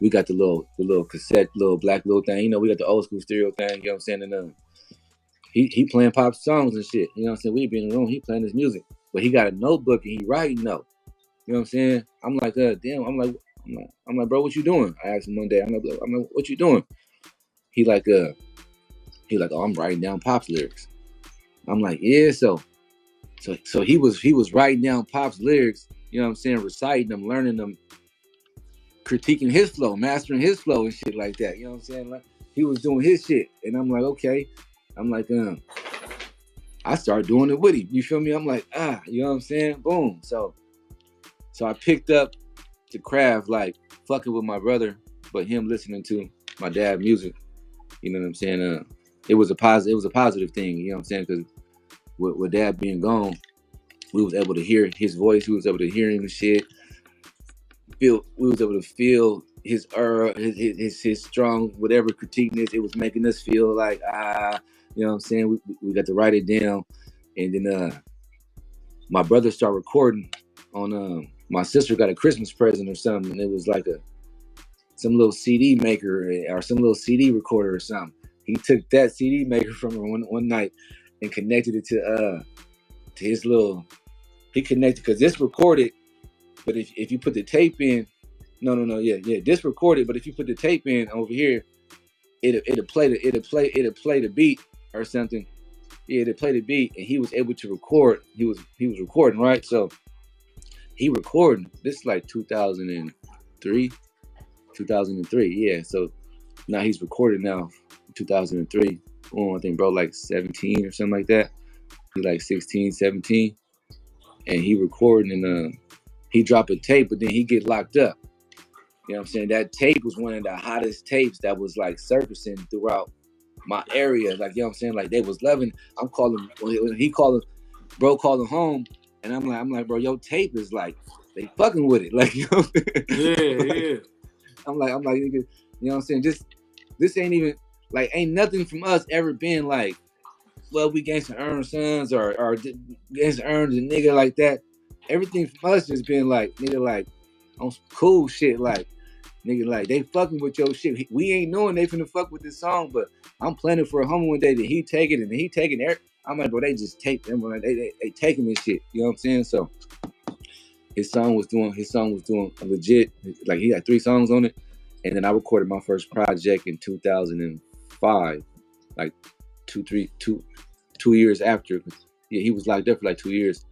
we got the little cassette, little black little thing. You know, we got the old school stereo thing. You know what I'm saying? And he playing pop songs and shit. You know what I'm saying? We be in the room. He playing his music, but he got a notebook and he writing note. You know what I'm saying? I'm like, damn. I'm like, bro, what you doing? I asked him one day. I'm like, what you doing? He like, oh, I'm writing down Pop's lyrics. I'm like, yeah. So he was writing down Pop's lyrics. You know what I'm saying? Reciting them, learning them, critiquing his flow, mastering his flow and shit like that. You know what I'm saying? Like, he was doing his shit, and I'm like, okay. I'm like, I started doing it with him. You feel me? I'm like, you know what I'm saying? Boom. So I picked up the craft, like fucking with my brother, but him listening to my dad music. You know what I'm saying? It was a positive thing. You know what I'm saying? Because with dad being gone, we was able to hear his voice. We was able to hear him and shit. We was able to feel his his strong whatever critiqueness. It was making us feel like you know what I'm saying. We got to write it down, and then my brother started recording on. My sister got a Christmas present or something, and it was like some little CD maker or some little CD recorder or something. He took that CD maker from her one night and connected it to his little. He connected because this recorded, but if you put the tape in, this recorded, but if you put the tape in over here, it'll play the beat or something. Yeah, it'll play the beat, and he was able to record. He was recording, right? So he recording. This is like 2003. Yeah. So now he's recording now. 2003. I think bro like 17 or something like that. He like 16, 17, and he recording and he drop a tape, but then he get locked up. You know what I'm saying? That tape was one of the hottest tapes that was like surfacing throughout my area. Like, you know what I'm saying? Like they was loving. I'm calling, he calling, bro calling home, and I'm like, bro, your tape is like, they fucking with it. Like, you know what I'm saying? Yeah. I'm like, you know what I'm saying? This ain't even like, ain't nothing from us ever been like, well, we Gangsta ERN sons or Gangsta ERN a nigga like that. Everything from us just been like, nigga, like on some cool shit, like nigga, like they fucking with your shit. We ain't knowing they finna fuck with this song, but I'm planning for a home one day that he take it and he taking it. I'm like, bro, they just take them. They taking this shit. You know what I'm saying? So his song was doing legit. Like he had 3 songs on it, and then I recorded my first project in 2005, like 2 years after. Yeah, he was locked up for like 2 years.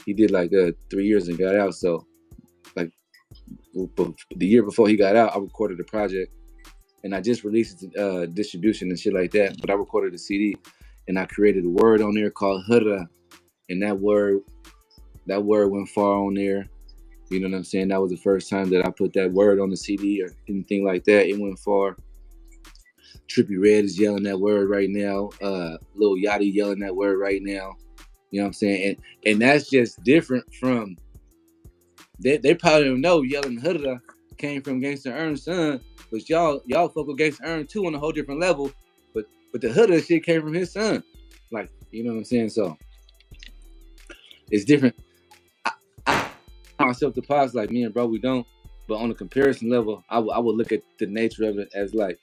He did like 3 years and got out. So like the year before he got out, I recorded a project, and I just released it to distribution and shit like that. But I recorded a CD, and I created a word on there called "hudra," and that word went far on there. You know what I'm saying? That was the first time that I put that word on the CD or anything like that. It went far. Trippie Redd is yelling that word right now. Lil Yachty yelling that word right now. You know what I'm saying? And that's just different from. They probably don't know yelling "hudra" came from Gangsta ERN's son, but y'all fuck with Gangsta ERN too on a whole different level. But the hudra shit came from his son. Like, you know what I'm saying? So it's different. I myself the pods like me and bro, we don't. But on a comparison level, I would look at the nature of it as like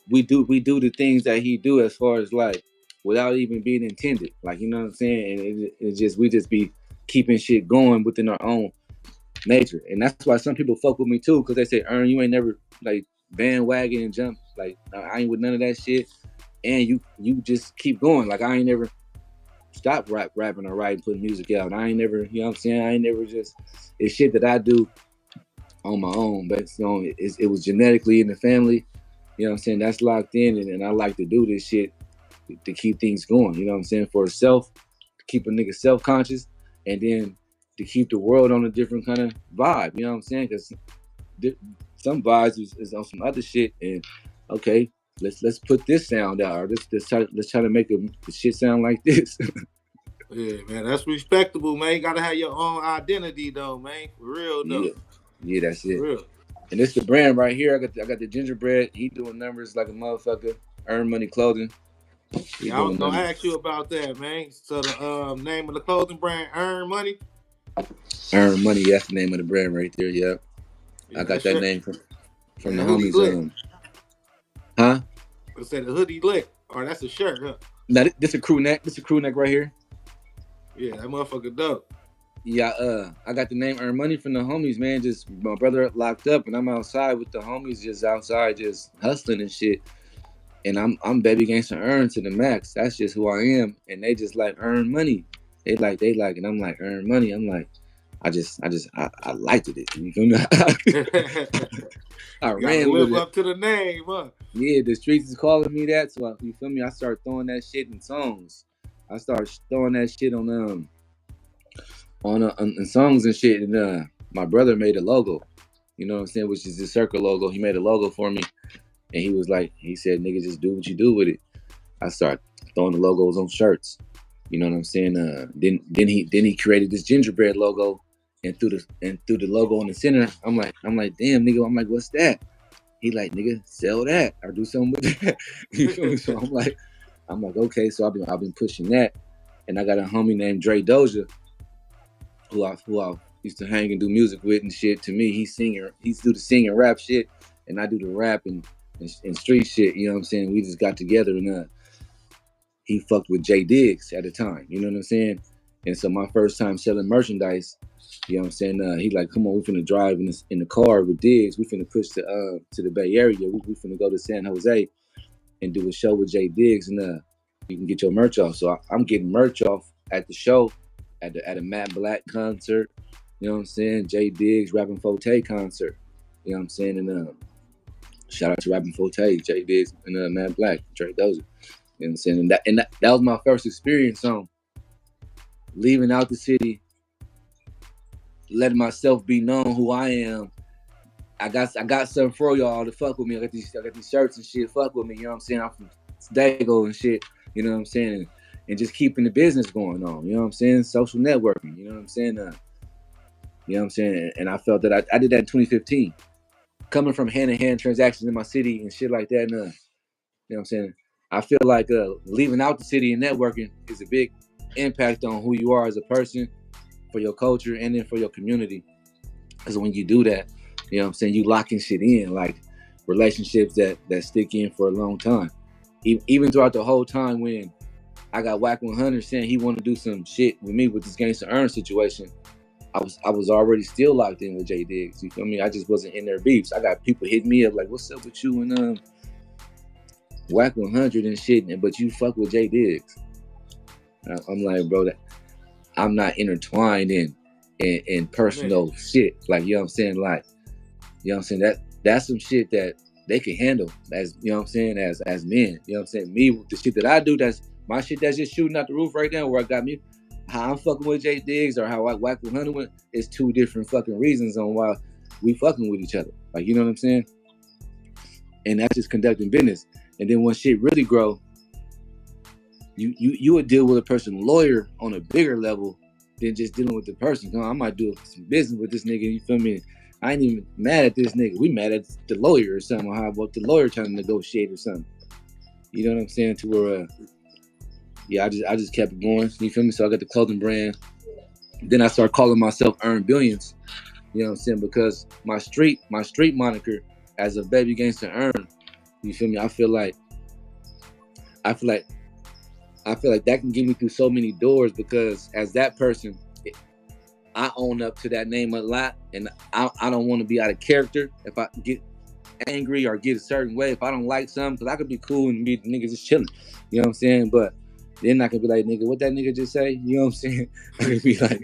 we do the things that he do as far as like without even being intended. Like, you know what I'm saying? And it's just we just be keeping shit going within our own nature. And that's why some people fuck with me too, because they say, ERN, you ain't never like bandwagon and jump. Like I ain't with none of that shit. And you just keep going. Like I ain't never stop rapping or writing, putting music out. I ain't never, you know what I'm saying? I ain't never just, it's shit that I do on my own. But you know, it was genetically in the family. You know what I'm saying? That's locked in, and I like to do this shit to keep things going. You know what I'm saying? For self, to keep a nigga self-conscious, and then to keep the world on a different kind of vibe. You know what I'm saying? Because some vibes is on some other shit, and okay, let's put this sound out, or let's try to make the shit sound like this. Yeah, man, that's respectable, man. You gotta have your own identity, though, man. For real, though. Yeah, that's it. For real. And it's the brand right here. I got the gingerbread. He doing numbers like a motherfucker. Earn Money Clothing. Yeah, I was gonna ask you about that, man. So the name of the clothing brand, Earn Money. Earn Money. That's the name of the brand right there. Yep. Yeah, I got that name from the homies. Huh? I said the hoodie lit, or that's a shirt, huh? No, this a crew neck. This a crew neck right here. Yeah, that motherfucker dope. Yeah, I got the name Earn Money from the homies, man. Just my brother locked up, and I'm outside with the homies, just outside, just hustling and shit. And I'm baby Gangsta ERN to the max. That's just who I am. And they just like Earn Money. They like, and I'm like Earn Money. I'm like, I liked it. You feel me? I ran live up to the name, huh? Yeah, the streets is calling me that. So you feel me? I started throwing that shit in songs. I started throwing that shit on songs and shit, and my brother made a logo, you know what I'm saying, which is the circle logo. He made a logo for me, and he was like, he said, "Nigga, just do what you do with it." I started throwing the logos on shirts, you know what I'm saying. Then he created this gingerbread logo, and threw the logo in the center. I'm like, damn, nigga. I'm like, what's that? He like, nigga, sell that or do something with that. You feel me? So I'm like, okay. So I've been pushing that, and I got a homie named Dre Doja, who I used to hang and do music with and shit. To me, he's do the singing rap shit, and I do the rap and street shit. You know what I'm saying? We just got together, and he fucked with J Diggs at the time. You know what I'm saying? And so my first time selling merchandise, you know what I'm saying? He like, come on, we finna drive in the car with Diggs. We finna push to the Bay Area. We finna go to San Jose and do a show with J Diggs, and you can get your merch off. So I'm getting merch off at the show, at a Matt Black concert. You know what I'm saying? J Diggs, Rapping Forte concert. You know what I'm saying? And shout out to Rapping Forte, J Diggs, and Matt Black, Dre Dozer. You know what I'm saying? And that was my first experience on leaving out the city, letting myself be known who I am. I got something for y'all to fuck with me. I got these shirts and shit. Fuck with me. You know what I'm saying? I'm from Dago and shit. You know what I'm saying? And just keeping the business going on. You know what I'm saying? Social networking. You know what I'm saying? You know what I'm saying? And I felt that I did that in 2015. Coming from hand-to-hand transactions in my city and shit like that. And, you know what I'm saying? I feel like leaving out the city and networking is a big impact on who you are as a person, for your culture, and then for your community. Because when you do that, you know what I'm saying, you locking shit in, like relationships that stick in for a long time. Even throughout the whole time when I got WACK100 saying he wanted to do some shit with me with this GANGSTA ERN situation, I was already still locked in with J Diggs. You feel me? I just wasn't in their beefs. I got people hitting me up like, what's up with you and WACK100 and shit, but you fuck with J Diggs. I'm like, bro, I'm not intertwined in personal shit. Like, you know what I'm saying? Like, you know what I'm saying? That's some shit that they can handle as, you know what I'm saying, as men. You know what I'm saying? Me, the shit that I do, that's my shit that's just shooting out the roof right now, where I got me, how I'm fucking with J Diggs or how I WACK100 went, is two different fucking reasons on why we fucking with each other. Like, you know what I'm saying? And that's just conducting business. And then when shit really grow, you would deal with a person lawyer on a bigger level than just dealing with the person. I might do some business with this nigga, you feel me? I ain't even mad at this nigga. We mad at the lawyer or something, or how about the lawyer trying to negotiate or something. You know what I'm saying? To where, yeah, I just kept it going. You feel me? So I got the clothing brand. Then I started calling myself Earn Billions. You know what I'm saying? Because my street moniker as a baby gangster Earn. You feel me? I feel like that can get me through so many doors, because as that person, I own up to that name a lot, and I don't want to be out of character. If I get angry or get a certain way, if I don't like something, because I could be cool and be the nigga just chilling, you know what I'm saying? But then I could be like, nigga, what that nigga just say? You know what I'm saying? I could be like,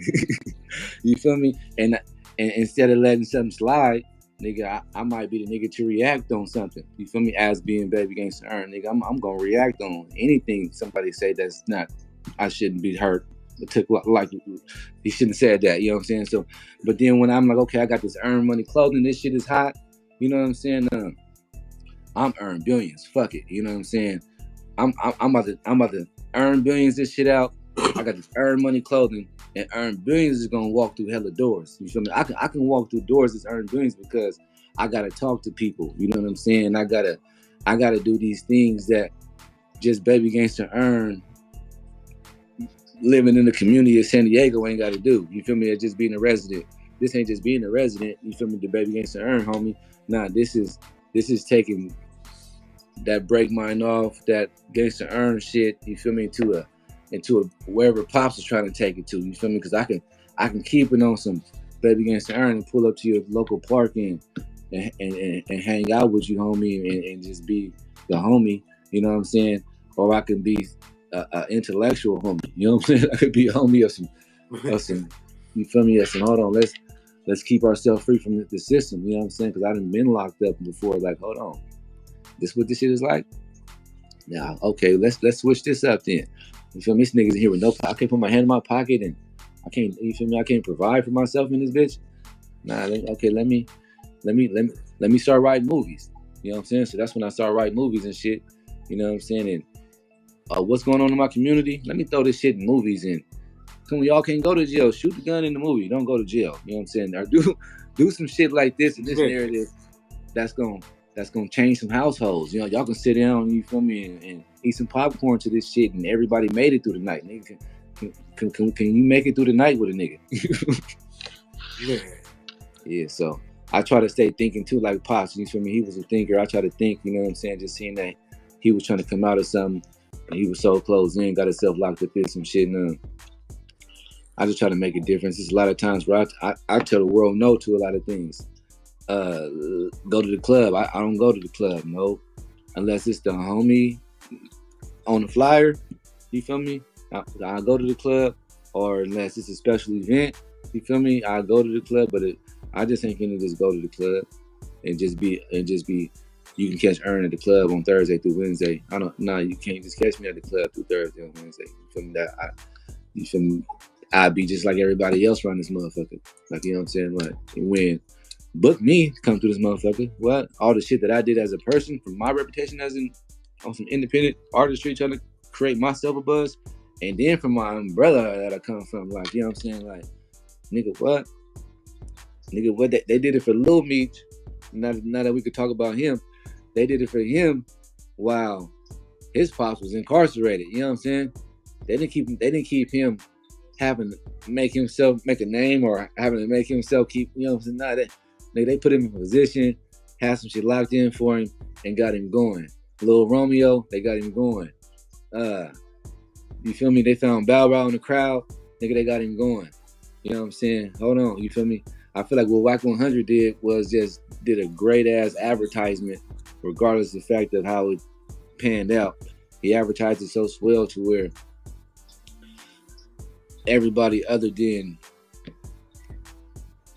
you feel me? And instead of letting something slide, nigga, I might be the nigga to react on something. You feel me? As being baby gangster Earn, nigga, I'm gonna react on anything somebody say that's not, I shouldn't be hurt. It took like he shouldn't have said that. You know what I'm saying? So, but then when I'm like, okay, I got this Earn Money clothing. This shit is hot. You know what I'm saying? I'm Earn Billions. Fuck it. You know what I'm saying? I'm about to earn billions. This shit out. I got this Earn Money clothing, and Earn Billions is gonna walk through hella doors. You feel me? I can walk through doors that's Earn Billions because I gotta talk to people. You know what I'm saying? I gotta do these things that just baby gangster Earn, living in the community of San Diego, ain't got to do. You feel me? It's just being a resident. This ain't just being a resident. You feel me? The baby gangster Earn, homie. Nah, this is taking that break mine off, that gangster Earn shit. You feel me? Into a wherever Pops is trying to take it to. You feel me? Because I can keep it on some baby gangster Earn and pull up to your local park and hang out with you, homie, and just be the homie. You know what I'm saying? Or I can be intellectual homie. You know what I'm saying? I could be a homie of some you feel me? Of some, hold on, let's keep ourselves free from the system. You know what I'm saying? Because I done been locked up before. Like, hold on, this what this shit is like? Now, okay, let's switch this up then. You feel me? This nigga's in here with no. I can't put my hand in my pocket and I can't. You feel me? I can't provide for myself in this bitch. Nah. Okay. Let me start writing movies. You know what I'm saying? So that's when I started writing movies and shit. You know what I'm saying? And what's going on in my community? Let me throw this shit in movies and come on, y'all can't go to jail. Shoot the gun in the movie. Don't go to jail. You know what I'm saying? Or do some shit like this in this narrative that's gonna change some households. You know, y'all can sit down, you feel me, and eat some popcorn to this shit, and everybody made it through the night. Nigga, can you make it through the night with a nigga? Yeah. So I try to stay thinking too, like Pops. You feel me? He was a thinker. I try to think. You know what I'm saying? Just seeing that he was trying to come out of something, and he was so closed in, got himself locked up in some shit. And I just try to make a difference. There's a lot of times where I tell the world no to a lot of things. Go to the club. I don't go to the club, no. Unless it's the homie on the flyer. You feel me? I go to the club, or unless it's a special event. You feel me? I go to the club, but I just ain't finna just go to the club and just be. You can catch Earn at the club on Thursday through Wednesday. You can't just catch me at the club through Thursday and Wednesday. You feel me? You feel me? I'd be just like everybody else around this motherfucker. Like, you know what I'm saying? Like, when book me to come through this motherfucker, what? All the shit that I did as a person, from my reputation as on some independent artistry, trying to create myself a buzz, and then from my umbrella that I come from, like, you know what I'm saying? Like, nigga, what? They did it for Lil Meech. Now that we could talk about him, they did it for him while his pops was incarcerated. You know what I'm saying? They didn't keep him having to make a name or having to make himself keep, you know what I'm saying? Nah, they put him in a position, had some shit locked in for him, and got him going. Lil Romeo, they got him going. You feel me? They found Bow Wow in the crowd, nigga, they got him going. You know what I'm saying? Hold on, you feel me? I feel like what WACK100 did a great ass advertisement, regardless of the fact of how it panned out. He advertised it so swell to where everybody other than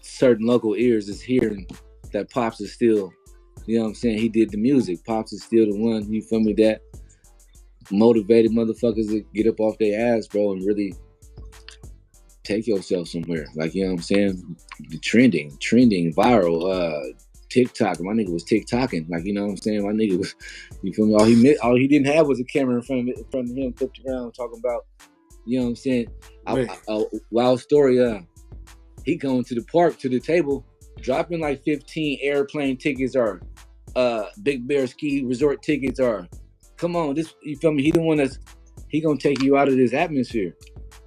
certain local ears is hearing that Pops is still, you know what I'm saying? He did the music. Pops is still the one, you feel me, that motivated motherfuckers to get up off their ass, bro, and really take yourself somewhere. Like, you know what I'm saying? Trending, viral, TikTok. My nigga was TikToking. Like, you know what I'm saying? My nigga was, you feel me? All he didn't have was a camera in front of him, flipped around, talking about, you know what I'm saying? Wild story, he going to the park, to the table, dropping like 15 airplane tickets or Big Bear Ski Resort tickets, or come on, this, you feel me? He gonna take you out of this atmosphere.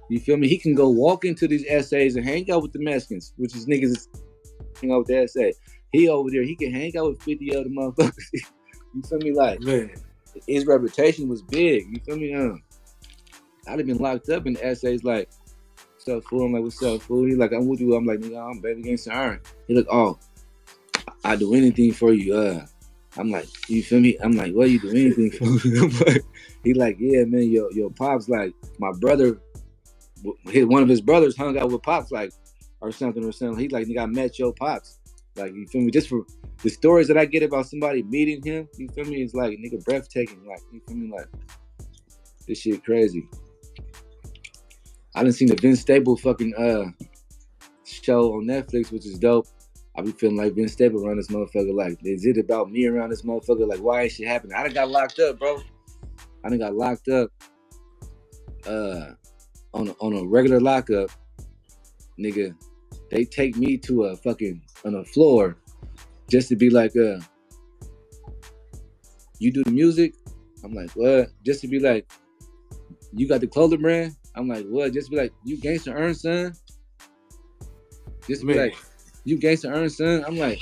You feel me? He can go walk into these essays and hang out with the Mexicans, which is niggas hang out with the essay. He over there, he can hang out with 50 other motherfuckers. You feel me? Like, man, his reputation was big. You feel me? I'd have been locked up in the essays, like, what's up, fool? I'm like, what's up, fool? He like, I'm with you. I'm like, nigga, I'm baby Gangsta ERN. He like, oh, I do anything for you. I'm like, you feel me? I'm like, what, you do anything for me? He like, yeah, man, your Pops, like, my brother, one of his brothers hung out with Pops, like, or something. He's like, nigga, I met your Pops. Like, you feel me? Just for the stories that I get about somebody meeting him, you feel me? It's like, nigga, breathtaking. Like, you feel me? Like, this shit crazy. I done seen the Vince Staples fucking show on Netflix, which is dope. I be feeling like Vince Staples around this motherfucker. Like, is it about me around this motherfucker? Like, why ain't shit happening? I done got locked up, bro. I done got locked up on a regular lockup. Nigga, they take me to a fucking, on a floor just to be like, you do the music? I'm like, what? Just to be like, you got the clothing brand? I'm like, what? Just be like, you Gangsta ERN, son? Just to be like, you Gangsta ERN, son? I'm like,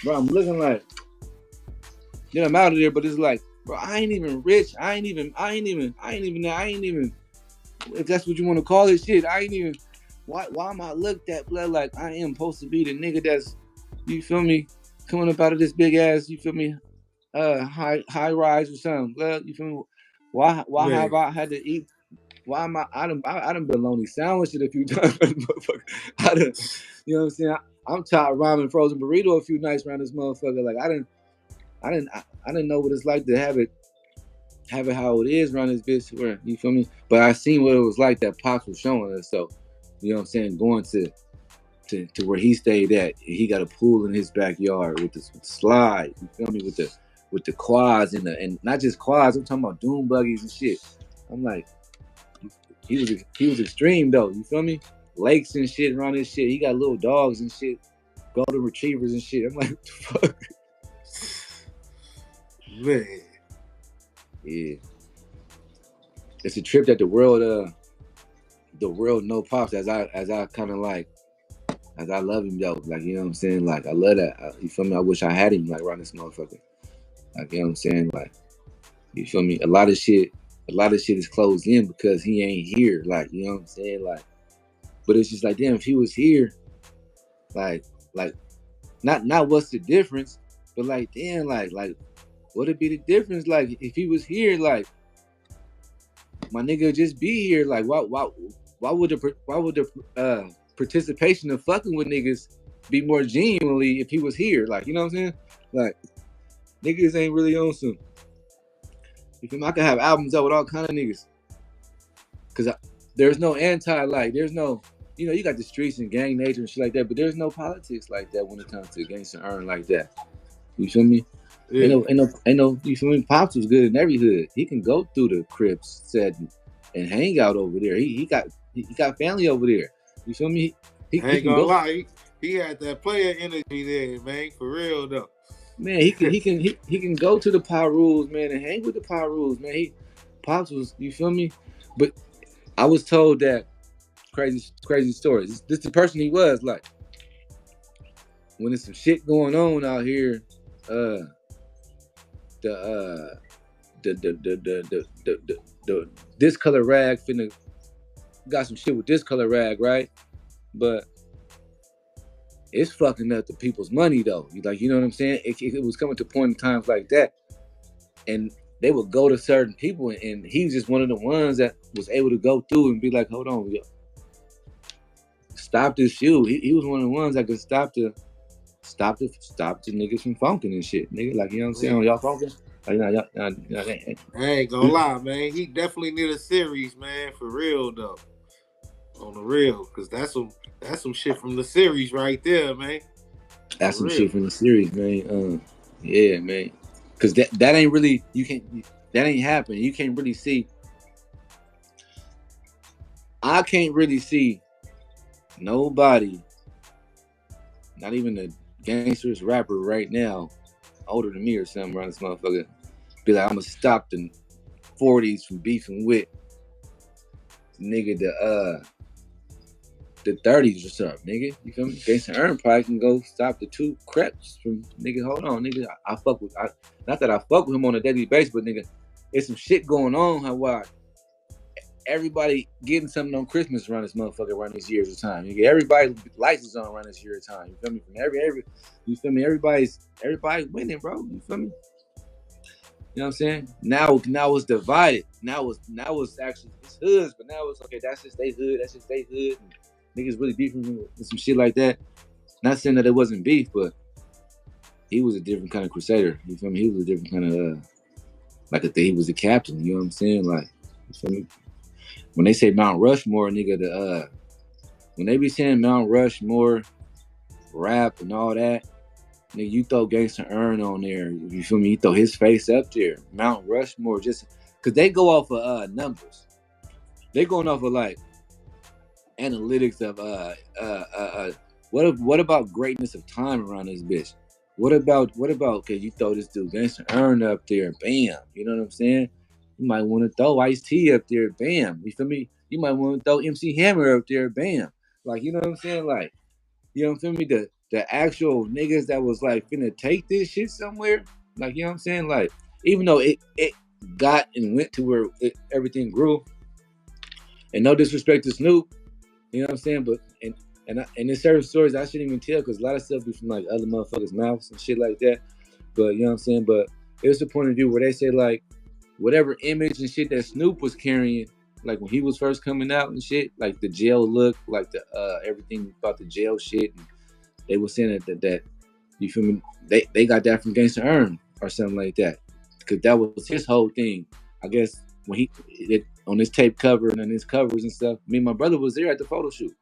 bro, I'm looking like, yeah, I'm out of there, but it's like, bro, I ain't even rich. I ain't even, if that's what you want to call it, shit, I ain't even, why am I looked at blood like I am supposed to be the nigga that's, you feel me, coming up out of this big ass, you feel me, high rise or something, blood, you feel me? Why have I had to eat? Why am I done been lonely sandwiched a few times, motherfucker. You know what I'm saying? I'm tired ramen frozen burrito a few nights around this motherfucker. Like, I didn't know what it's like to have have it how it is around this bitch. Where, you feel me? But I seen what it was like that Pops was showing us. So, you know what I'm saying? Going to where he stayed at, he got a pool in his backyard with the slide. You feel me? With the quads and not just quads. I'm talking about dune buggies and shit. I'm like, he was extreme though. You feel me? Lakes and shit around this shit. He got little dogs and shit, golden retrievers and shit. I'm like, what the fuck? Man. Yeah. It's a trip that the world know Pops as I kind of like, as I love him though. Like, you know what I'm saying? Like, I love that. You feel me? I wish I had him like around this motherfucker. Like, you know what I'm saying? Like, you feel me? A lot of shit is closed in because he ain't here. Like, you know what I'm saying? Like, but it's just like, damn, if he was here, like not what's the difference, but like, damn, like what'd be the difference? Like, if he was here, like, my nigga just be here. Like, why would the participation of fucking with niggas be more genuinely if he was here? Like, you know what I'm saying? Like, niggas ain't really on some. You feel me? I could have albums out with all kind of niggas. Cause there's no there's no, you know, you got the streets and gang nature and shit like that, but there's no politics like that when it comes to GANGSTA ERN like that. You feel me? Yeah. Ain't no, you feel me? Pops was good in every hood. He can go through the Crips set and hang out over there. He got family over there. You feel me? He ain't gonna lie. He had that player energy there, man. For real though. Man, he can go to the Power Rules, man, and hang with the Power Rules, man. Pops was, you feel me? But I was told that crazy stories. This the person he was like. When there's some shit going on out here, this color rag finna got some shit with this color rag, right? But it's fucking up the people's money though. Like, you know what I'm saying? It was coming to point in times like that, and they would go to certain people, and he was just one of the ones that was able to go through and be like, hold on, yo, stop this shoe. He was one of the ones that could stop the niggas from funking and shit, nigga. Like, you know what I'm saying? Y'all funking? Like, I ain't gonna lie, man. He definitely need a series, man, for real though. On the real, cause that's some shit from the series right there, man. That's some shit from the series, man. Yeah, man. Cause that ain't really, that ain't happening. You can't really see. I can't really see nobody, not even the gangster's rapper right now, older than me or something around this motherfucker, be like, I'm gonna stop the 40s from beefing with nigga the 30s or something, nigga. You feel me? GANGSTA ERN probably can go stop the two creps from nigga. Hold on, nigga. I fuck with, not that I fuck with him on a daily basis, but nigga, there's some shit going on. How why everybody getting something on Christmas around this motherfucker around this year's of time. You get everybody lights is on around this year of time. You feel me? From every you feel me? Everybody's winning, bro. You feel me? You know what I'm saying? Now it's divided. Now it's actually it's hoods, but now it's okay. That's just they hood. That's just they hood. And niggas really beefing with some shit like that. Not saying that it wasn't beef, but he was a different kind of crusader. You feel me? He was a different kind of he was a captain. You know what I'm saying? Like, you feel me? When they say Mount Rushmore, nigga, when they be saying Mount Rushmore, rap and all that, nigga, you throw GANGSTA ERN on there. You feel me? You throw his face up there. Mount Rushmore, just because they go off of numbers. They going off of like analytics of what about greatness of time around this bitch? What about okay, you throw this dude GANGSTA ERN up there, bam. You know what I'm saying? You might want to throw Ice-T up there, bam. You feel me? You might want to throw MC Hammer up there, bam. Like, you know what I'm saying? Like, you know what I'm saying? The actual niggas that was like finna take this shit somewhere. Like, you know what I'm saying? Like, even though it got and went to where everything grew. And no disrespect to Snoop, you know what I'm saying? But and there's certain stories I shouldn't even tell because a lot of stuff be from like other motherfuckers' mouths and shit like that. But you know what I'm saying? But it's a point of view where they say like whatever image and shit that Snoop was carrying, like when he was first coming out and shit, like the jail look, like the everything about the jail shit, and they were saying that you feel me? They got that from GANGSTA ERN or something like that, because that was his whole thing. I guess when on his tape cover and on his covers and stuff, me and my brother was there at the photo shoot.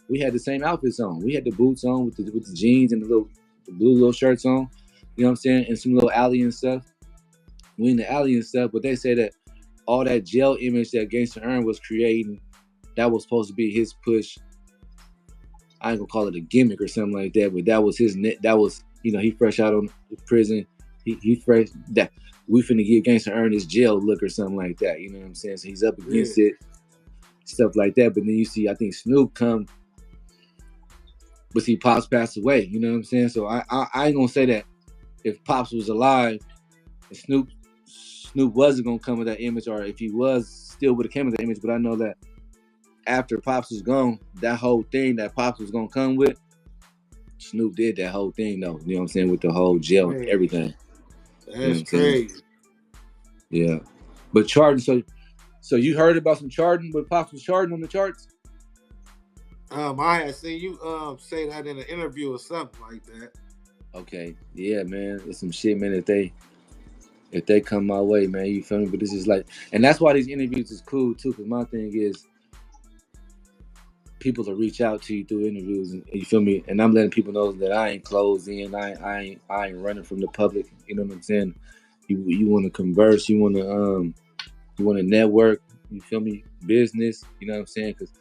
We had the same outfits on. We had the boots on with the jeans and the blue little shirts on. You know what I'm saying? And some little alley and stuff. We in the alley and stuff, but they say that all that jail image that GANGSTA ERN was creating, that was supposed to be his push. I ain't gonna call it a gimmick or something like that, but that was his net. That was, he fresh out on prison. He fresh. That we finna give GANGSTA ERN his jail look or something like that. You know what I'm saying? So he's up against it, stuff like that. But then you see, I think Snoop come, but see Pops passed away. You know what I'm saying? So I ain't gonna say that if Pops was alive and Snoop wasn't gonna come with that image, or if he was, still would have came with that image. But I know that after Pops was gone, that whole thing that Pops was gonna come with, Snoop did that whole thing though. You know what I'm saying? With the whole jail and everything. That's crazy. Yeah. But charting, so you heard about some charting, but Pops was charting on the charts? I had seen you say that in an interview or something like that. Okay. Yeah, man. It's some shit, man, if they come my way, man, you feel me? But this is like, and that's why these interviews is cool too, because my thing is people to reach out to you through interviews, and you feel me? And I'm letting people know that I ain't closed in, I ain't running from the public. You know what I'm saying? You want to converse, you want to network. You feel me? Business. You know what I'm saying? Because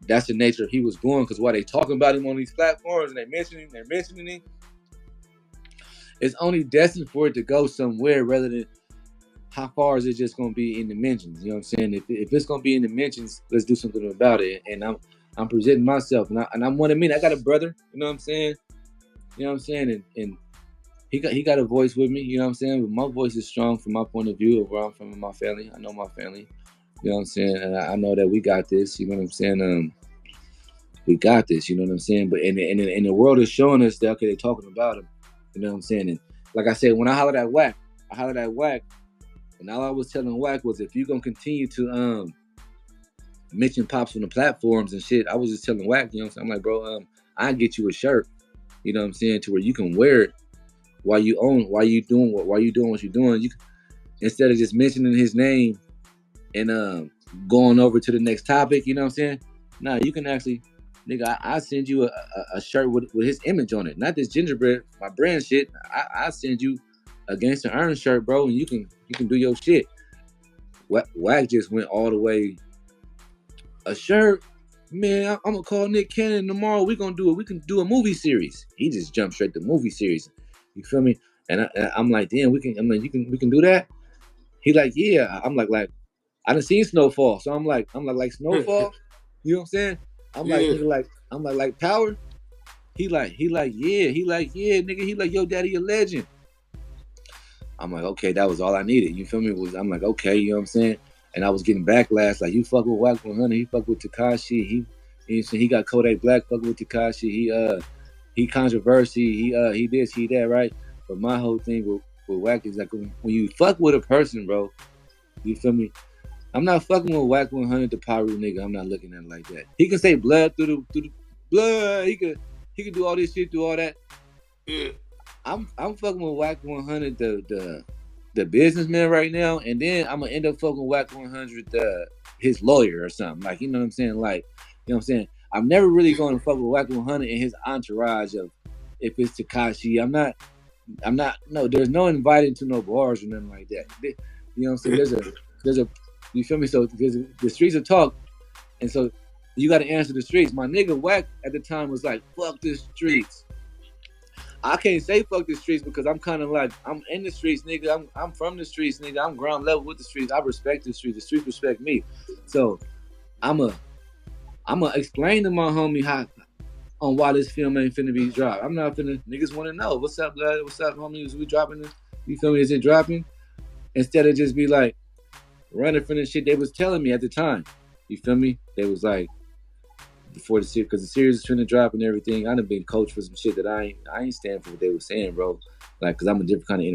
that's the nature he was going. Because while they talking about him on these platforms and they're mentioning him, it's only destined for it to go somewhere rather than how far is it just going to be in the mentions. You know what I'm saying? If it's going to be in the mentions, let's do something about it. And I'm presenting myself, and I'm one of many. I got a brother. You know what I'm saying? You know what I'm saying? And he got a voice with me. You know what I'm saying? But my voice is strong from my point of view of where I'm from and my family. I know my family. You know what I'm saying? And I know that we got this. You know what I'm saying? We got this. You know what I'm saying? But in the world is showing us that, okay, they're talking about him. You know what I'm saying? And like I said, when I hollered at WACK, and all I was telling WACK was, if you're gonna continue to mention Pops on the platforms and shit, I was just telling WACK, you know what I'm saying? I'm like, bro, I'll get you a shirt, you know what I'm saying, to where you can wear it while you doing what you're doing. You, instead of just mentioning his name and going over to the next topic, you know what I'm saying? Nah, you can actually, nigga, I send you a shirt with his image on it. Not this gingerbread, my brand shit. I send you a GANGSTA ERN shirt, bro, and you can do your shit. WACK just went all the way. A shirt, man, I'm gonna call Nick Cannon tomorrow. We can do a movie series. He just jumped straight to movie series. You feel me? And I'm like, damn, we can do that. He like, yeah. I'm like, I done seen Snowfall, so I'm like Snowfall. You know what I'm saying? I'm like, nigga, like Power. He like, yeah. He like, yeah, nigga. He like, yo, daddy, a legend. I'm like, okay, that was all I needed. You feel me? I'm like, okay, you know what I'm saying? And I was getting backlash, like, you fuck with WACK100, he fuck with Tekashi, he got Kodak Black fucking with Tekashi, he controversy, he this, he that, right? But my whole thing with WACK is like, when you fuck with a person, bro, you feel me? I'm not fucking with WACK100, the Pyro nigga. I'm not looking at it like that. He can say blood through the blood. He could do all this shit through all that. Yeah. I'm fucking with WACK100, the businessman right now, and then I'm gonna end up fucking WACK100, his lawyer or something. Like, you know what I'm saying? Like, you know what I'm saying? I'm never really going to fuck with WACK100 and his entourage of, if it's Tekashi. I'm not. No, there's no inviting to no bars or nothing like that. You know what I'm saying? There's a. You feel me? So the streets of talk, and so you got to answer the streets. My nigga WACK at the time was like, fuck the streets. I can't say fuck the streets because I'm kind of like, I'm in the streets, nigga. I'm from the streets, nigga. I'm ground level with the streets. I respect the streets. The streets respect me. So I'm a explain to my homie how on why this film ain't finna be dropped. I'm not finna, niggas want to know, what's up, blood? What's up, homie? Is we dropping this? You feel me? Is it dropping? Instead of just be like running from the shit they was telling me at the time. You feel me? They was like, before the series, because the series is trying to drop and everything, I done been coached for some shit that I ain't stand for what they were saying, bro. Like, because I'm a different kind of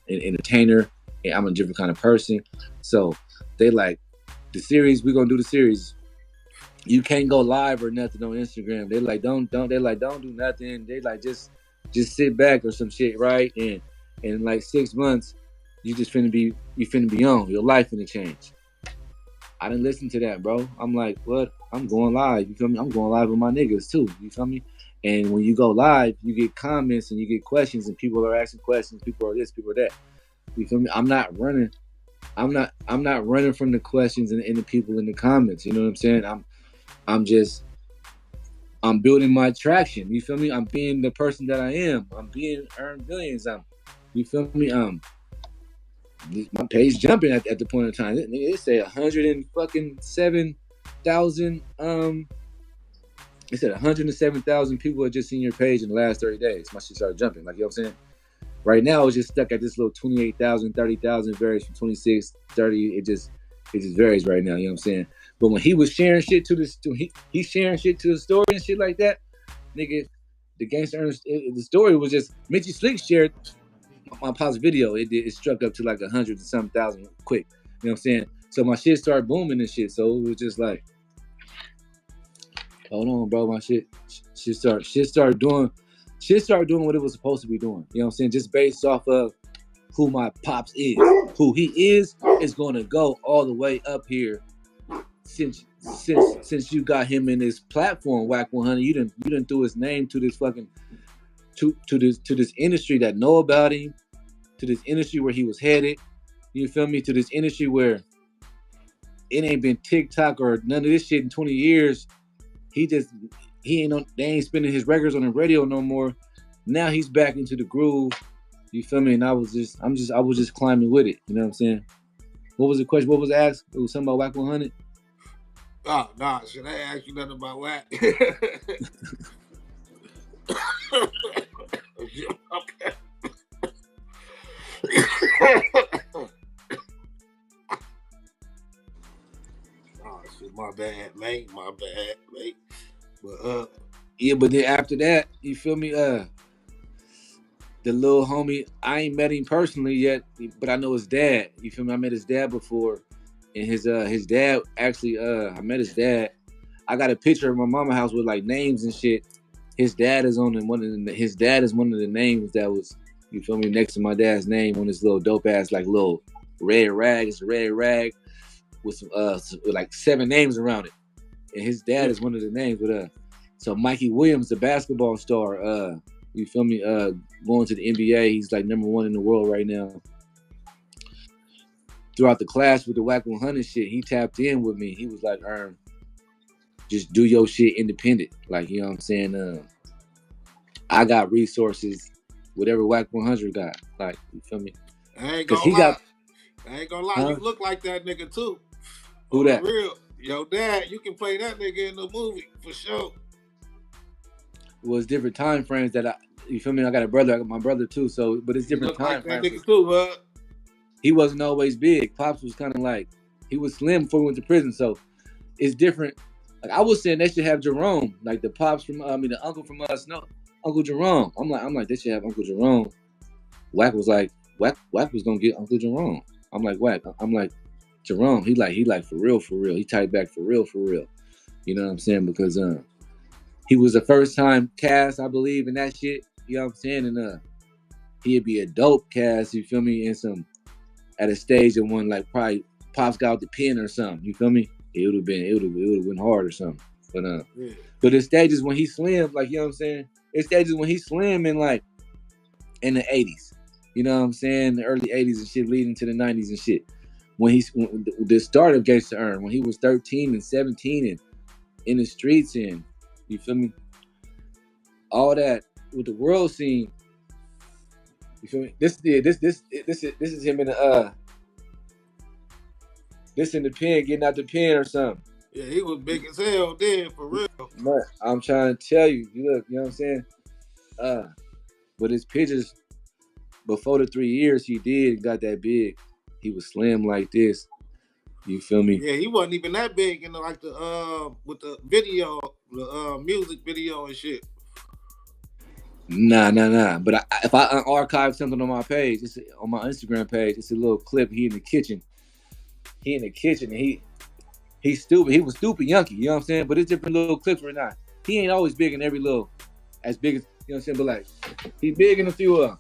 entertainer, and I'm a different kind of person. So they like, the series, we gonna do the series. You can't go live or nothing on Instagram. They like, don't do nothing. They like, just sit back or some shit, right? And in like 6 months, You finna be on. Your life finna change. I didn't listen to that, bro. I'm like, what? I'm going live. You feel me? I'm going live with my niggas too. You feel me? And when you go live, you get comments and you get questions, and people are asking questions. People are this, people are that. You feel me? I'm not running. I'm not running from the questions and the people in the comments. You know what I'm saying? I'm building my traction. You feel me? I'm being the person that I am. I'm being earned billions. You feel me? My page jumping at the point in time. It say 107,000. It said 107,000 people have just seen your page in the last 30 days. My shit started jumping. Like, you know what I'm saying? Right now, it's just stuck at this little 28,000, 30,000, varies from 26, 30. It just varies right now. You know what I'm saying? But when he was sharing shit he's sharing shit to the story and shit like that, nigga, the Gangsta ERN, the story was just Mitchie Slick shared my pop's video. It struck up to like 100 and something thousand quick. You know what I'm saying? So my shit started booming and shit. So it was just like, hold on, bro, my shit started doing what it was supposed to be doing. You know what I'm saying? Just based off of who my pops is. Who he is gonna go all the way up here. Since you got him in this platform, WACK100, you done threw his name to this fucking to this industry that know about him, to this industry where he was headed. You feel me? To this industry where it ain't been TikTok or none of this shit in 20 years. They ain't spinning his records on the radio no more. Now he's back into the groove. You feel me? And I was just climbing with it. You know what I'm saying? What was the question? What was asked? It was something about WACK100. Oh, nah, should I ask you nothing about WACK? Oh, shit, my bad, mate. But yeah, but then after that, you feel me? The little homie, I ain't met him personally yet, but I know his dad. You feel me? I met his dad before, and his dad actually, I met his dad. I got a picture of my mama house with like names and shit. His dad is one of the names that was, you feel me, next to my dad's name on this little dope ass like little red rag. It's a red rag with some with like 7 names around it, and his dad is one of the names. But so Mikey Williams, the basketball star, you feel me, going to the NBA, he's like #1 in the world right now. Throughout the class with the WACK100 shit, he tapped in with me. He was like, just do your shit independent. Like, you know what I'm saying? I got resources, whatever WACK100 got. Like, you feel me? I ain't gonna lie. Huh? You look like that nigga too. Who that? Real. Yo, dad, you can play that nigga in the movie for sure. Well, it's different time frames you feel me? I got a brother, I got my brother too. So, but it's different time frames. That nigga too, huh? He wasn't always big. Pops was kind of like, he was slim before we went to prison. So it's different. Like, I was saying they should have Jerome, like the pops from, the uncle from Snoop, Uncle Jerome. I'm like, they should have Uncle Jerome. Wack was like, Wack was gonna get Uncle Jerome. I'm like, Wack. I'm like, Jerome. He like for real. He tied back for real. You know what I'm saying? Because he was the first time cast, I believe, in that shit. You know what I'm saying? And he'd be a dope cast. You feel me? At a stage of one, like probably Pops got out the pen or something. You feel me? It would have been hard or something. But but the stages when he slim, like, you know what I'm saying? It's stages when he slim in like in the 80s. You know what I'm saying? The early 80s and shit, leading to the 90s and shit. When the start of GANGSTA ERN, when he was 13 and 17 and in the streets, and you feel me? All that with the world scene. You feel me? This is him in the this in the pen, getting out the pen or something. Yeah, he was big as hell then, for real. Man, I'm trying to tell you, look, you know what I'm saying? But his pictures before the 3 years he did got that big, he was slim like this. You feel me? Yeah, he wasn't even that big in like the with the video, the music video and shit. Nah. But if I archive something on my page, it's on my Instagram page, it's a little clip. He in the kitchen. And he's stupid. He was stupid Yankee, you know what I'm saying? But it's different little clips right now. He ain't always big in every little, as big as, you know what I'm saying? But like, he big in a few of them.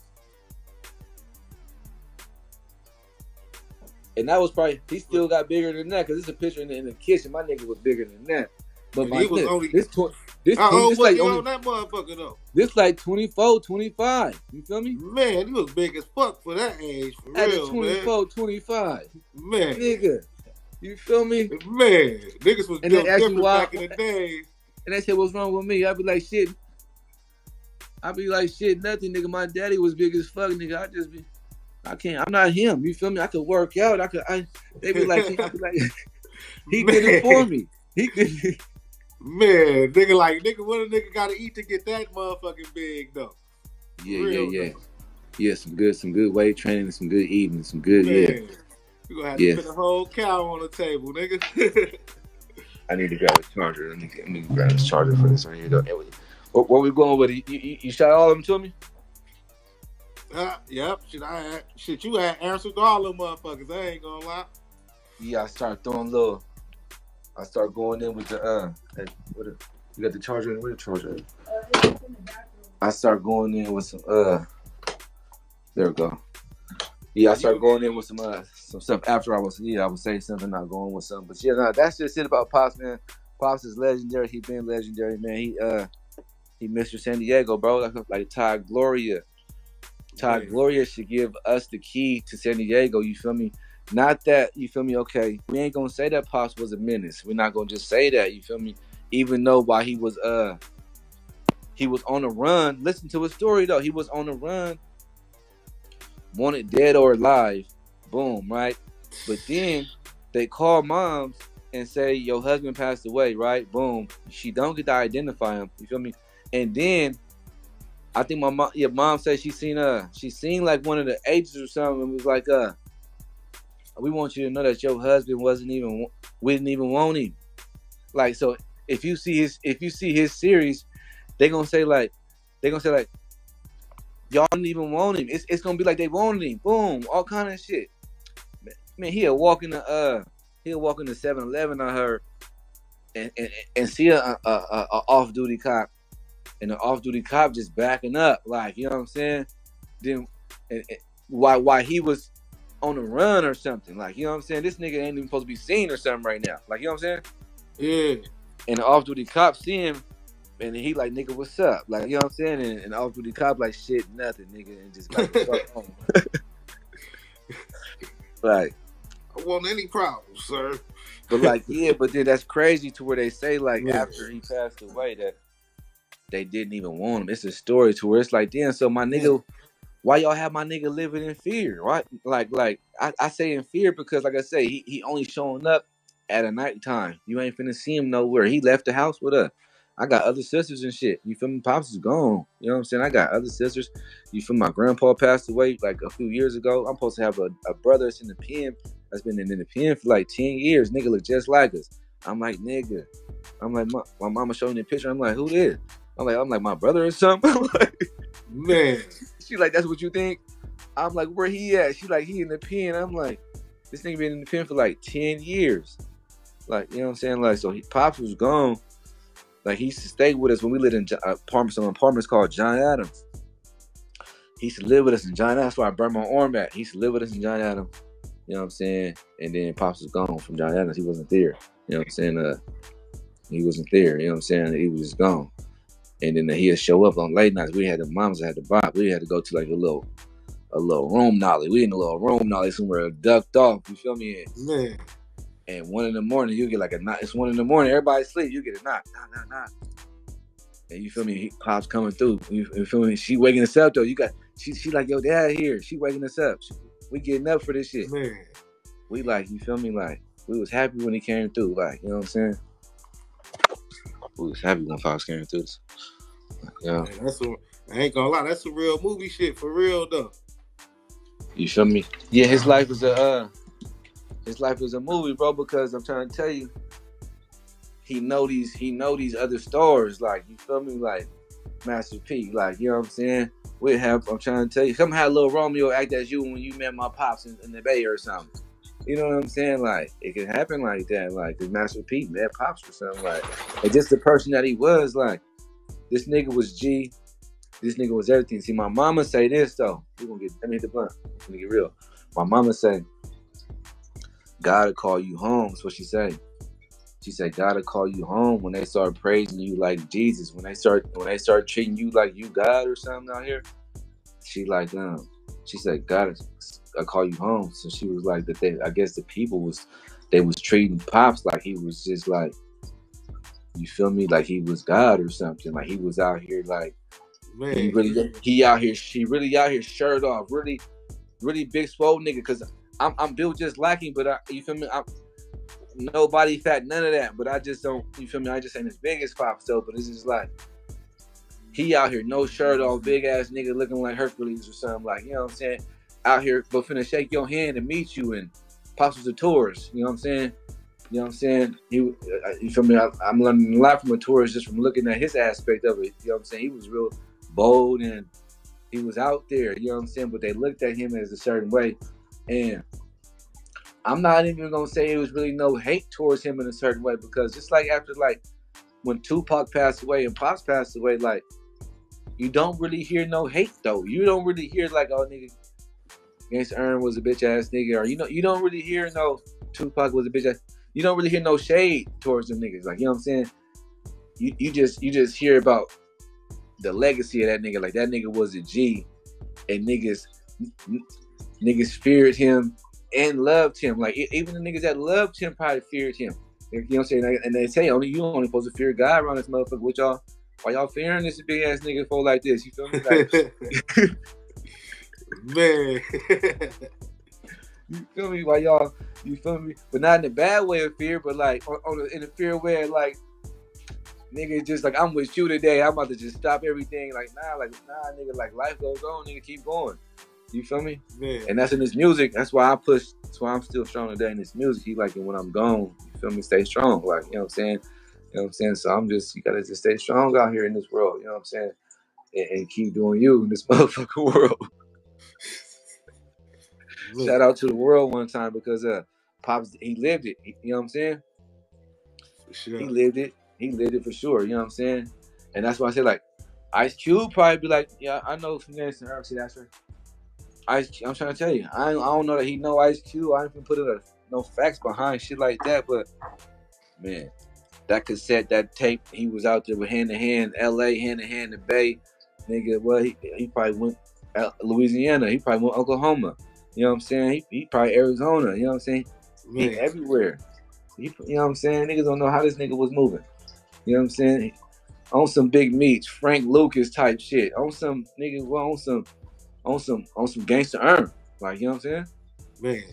And that was probably, he still got bigger than that, because it's a picture in the kitchen. My nigga was bigger than that. But And my he was nigga, only. this How old was like he only, on that motherfucker though? this like 24, 25. You feel me? Man, he was big as fuck for that age, for At the real, 24, 25. man. Nigga. You feel me? Man, niggas was And they built ask me different why, back in the days. and they say, what's wrong with me? I'd be like, shit, nothing, nigga. My daddy was big as fuck, nigga. I'm not him. You feel me? I could work out. They be like, I'd be like, he did it for me. He did it. Man, nigga, what a nigga gotta eat to get that motherfucking big though? Yeah. Yeah, some good weight training, some good eating, some good, man, yeah. You gonna have to put a whole cow on the table, nigga. I need to grab a charger. Let me grab this charger for this. Here you go. What we going with? You shot all of them to me? Yep. You had answered all them motherfuckers. I ain't gonna lie. Yeah, I start going in with the you got the charger? Where the charger? I start going in with some there we go. Yeah, I start going in with some stuff after I was saying something, not going with something. But yeah, no, that's just it about Pops, man. Pops is legendary. He been legendary, man. He Mr. San Diego, bro. Like Todd Gloria. Todd Gloria should give us the key to San Diego. You feel me? Not that, you feel me? Okay, we ain't gonna say that Pops was a menace. We're not gonna just say that. You feel me? Even though while he was on the run. Listen to his story though. He was on the run, wanted dead or alive. Boom, right? But then they call moms and say your husband passed away, right? Boom. She don't get to identify him. You feel me? And then I think my mom said she seen like one of the agents or something and was like, we want you to know that your husband we didn't even want him. Like, so if you see his series, they're gonna say like y'all didn't even want him. It's gonna be like they wanted him. Boom, all kind of shit. Man, he'll walk in the 7-Eleven, I heard, and see a off-duty cop, and the off-duty cop just backing up, like, you know what I'm saying? Then why he was on the run or something, like, you know what I'm saying? This nigga ain't even supposed to be seen or something right now, like, you know what I'm saying? Yeah. And the off-duty cop see him, and he like, nigga, what's up? Like, you know what I'm saying? And the off-duty cop like, shit, nothing, nigga, and just like, fuck home. Like, I want any problems, sir. But like, yeah, but then that's crazy to where they say like after he passed away that they didn't even want him. It's a story to where it's like, damn, so my nigga, why y'all have my nigga living in fear, right? Like I say in fear because, like I say, he only showing up at a nighttime. You ain't finna see him nowhere. He left the house with us. I got other sisters and shit. You feel me? Pops is gone. You know what I'm saying? I got other sisters. You feel me? My grandpa passed away like a few years ago. I'm supposed to have a brother that's in the pen that's been in the pen for like 10 years. Nigga look just like us. I'm like, nigga. I'm like, my mama showed me the picture. I'm like, who this? I'm like my brother or something. I'm like, man. She like, that's what you think? I'm like, where he at? She like, he in the pen. I'm like, this nigga been in the pen for like 10 years. Like, you know what I'm saying? Like, so Pops was gone. Like, he used to stay with us when we lived in apartments called John Adams. He used to live with us in John Adams. That's why I burned my arm at. He used to live with us in John Adams. You know what I'm saying? And then Pops was gone from John Adams. He wasn't there. You know what I'm saying? He wasn't there. You know what I'm saying? He was just gone. And then he'd show up on late nights. We had the moms that had to buy. We had to go to like a little room nollie. We in a little room nollie somewhere ducked off. You feel me? Man. And 1 a.m, you get like a knock. It's 1 a.m. Everybody sleep. You get a knock. Knock. And you feel me? Pops coming through. You feel me? She waking us up though. She like, yo, dad here. She waking us up. We getting up for this shit. Man. We like, you feel me? Like, we was happy when he came through. Like, you know what I'm saying? We was happy when Pops came through. Yeah. Man, I ain't gonna lie. That's some real movie shit for real though. You feel me? Yeah, his life is a movie, bro, because I'm trying to tell you, he know these other stars, like, you feel me, like Master P, like, you know what I'm saying? I'm trying to tell you, come have Lil Romeo act as you when you met my pops in the Bay or something. You know what I'm saying? Like, it can happen like that, like, cause Master P met Pops or something, like, and just the person that he was, like, this nigga was G, this nigga was everything. See, my mama say this though. Let me hit the blunt. Let me get real. My mama say, gotta call you home. That's what she said. She said, gotta call you home when they start praising you like Jesus. When they start treating you like you God or something out here. She she said, gotta call you home. So she was like that. I guess the people was treating Pops like he was just like, you feel me, like he was God or something. Like he was out here like, Man, he out here. She really out here shirt off, really, really big swole nigga. Cause I'm built just like him, but you feel me? I'm no body fat, none of that. But I just don't. You feel me? I just ain't as big as Pop so. But it's just like he out here, no shirt off, big ass nigga looking like Hercules or something. Like, you know what I'm saying? Out here, but finna shake your hand and meet you and Pops was a tourist. You know what I'm saying? You know what I'm saying? You feel me? I'm learning a lot from a tourist just from looking at his aspect of it. You know what I'm saying? He was real bold and he was out there. You know what I'm saying? But they looked at him as a certain way. And I'm not even going to say it was really no hate towards him in a certain way because just like after like when Tupac passed away and Pops passed away, like you don't really hear no hate though. You don't really hear like, oh nigga, Gangsta ERN was a bitch ass nigga, or you don't really hear no Tupac was a bitch ass. You don't really hear no shade towards them niggas. Like, you know what I'm saying? You just hear about the legacy of that nigga. Like that nigga was a G, and niggas feared him and loved him. Like even the niggas that loved him probably feared him. You know what I'm saying? And they say you only supposed to fear God around this motherfucker. What y'all? Why y'all fearing this big ass nigga for like this? You feel me? Like, man. You feel me? Why y'all? You feel me? But not in a bad way of fear, but like in a fear way, like nigga, just like I'm with you today. I'm about to just stop everything. Like nah, nigga. Like life goes on, nigga. Keep going. You feel me? Man. And that's in this music. That's why I push. That's why I'm still strong today in this music. He like it when I'm gone. You feel me? Stay strong. Like, you know what I'm saying? You know what I'm saying? So you gotta just stay strong out here in this world. You know what I'm saying? And keep doing you in this motherfucking world. Man. Shout out to the world one time because Pops, he lived it. You know what I'm saying? For sure. He lived it. He lived it for sure. You know what I'm saying? And that's why I say like Ice Cube probably be like, yeah, I know some Gangsta ERN. See, that's right. I'm trying to tell you, I don't know that he know Ice Cube. I ain't even put no facts behind shit like that. But man, that cassette, that tape, he was out there with Hand to Hand, L.A., Hand to Hand, the Bay, nigga. Well, he probably went Louisiana. He probably went Oklahoma. You know what I'm saying? He probably Arizona. You know what I'm saying? Man. He everywhere. You know what I'm saying? Niggas don't know how this nigga was moving. You know what I'm saying? On some Big Meats, Frank Lucas type shit. On some nigga, well, on some Gangsta ERN. Like, you know what I'm saying? Man.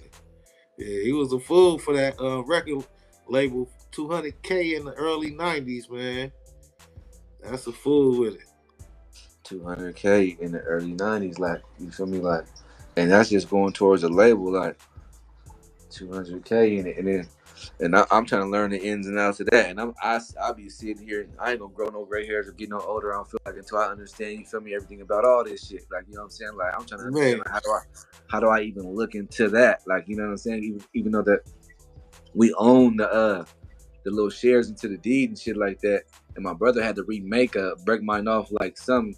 Yeah, he was a fool for that record label 200K in the early 90's, man. That's a fool with it. 200K in the early 90's, like, you feel me? Like, and that's just going towards a label, like 200K in it, and I'm trying to learn the ins and outs of that. And I'll be sitting here. I ain't gonna grow no gray hairs or get no older. I don't feel like until I understand. You feel me? Everything about all this shit. Like, you know what I'm saying? Like, I'm trying to understand like, how do I even look into that? Like, you know what I'm saying? Even though that we own the little shares into the deed and shit like that. And my brother had to remake break mine off like something.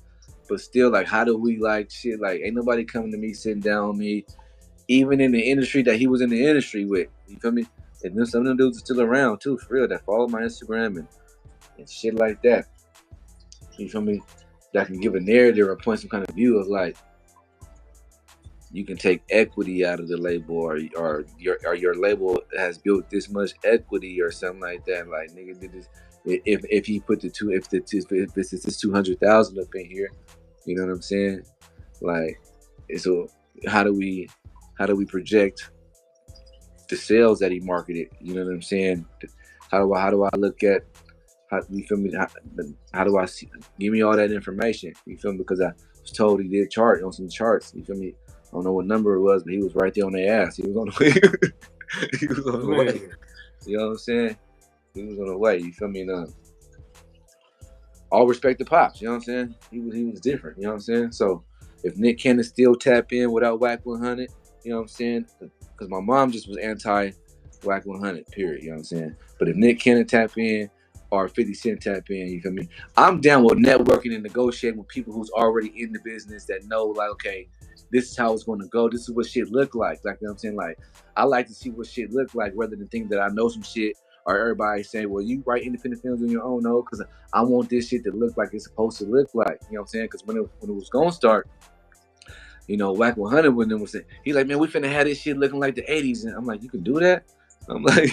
But still, like, how do we like shit? Like, ain't nobody coming to me, sitting down with me. Even in the industry that he was in the industry with, you feel me? And then some of them dudes are still around too, for real, that follow my Instagram and shit like that. You feel me? That can give a narrative or point some kind of view of like, you can take equity out of the label, or your label has built this much equity or something like that. Like, nigga did this. If he put if this is 200,000 up in here, you know what I'm saying? Like, so how do we project the sales that he marketed? You know what I'm saying? How do I look at? You feel me? How do I see? Give me all that information. You feel me? Because I was told he did chart on some charts. You feel me? I don't know what number it was, but he was right there on their ass. He was on the way. He was on the way. You know what I'm saying? He was on the way. You feel me? And all respect to Pops. You know what I'm saying? He was different. You know what I'm saying? So if Nick Cannon still tap in without WACK100, you know what I'm saying? Because my mom just was anti WACK100, period. You know what I'm saying? But if Nick Cannon tap in or 50 Cent tap in, you feel me? I'm down with networking and negotiating with people who's already in the business that know, like, okay, this is how it's going to go. This is what shit look like. Like, you know what I'm saying? Like, I like to see what shit look like rather than think that I know some shit or everybody saying, well, you write independent films on your own. No, because I want this shit to look like it's supposed to look like. You know what I'm saying? Because when it was going to start, you know, WACK100 when it was saying, he like, man, we finna have this shit looking like the 80s. And I'm like, you can do that? I'm like,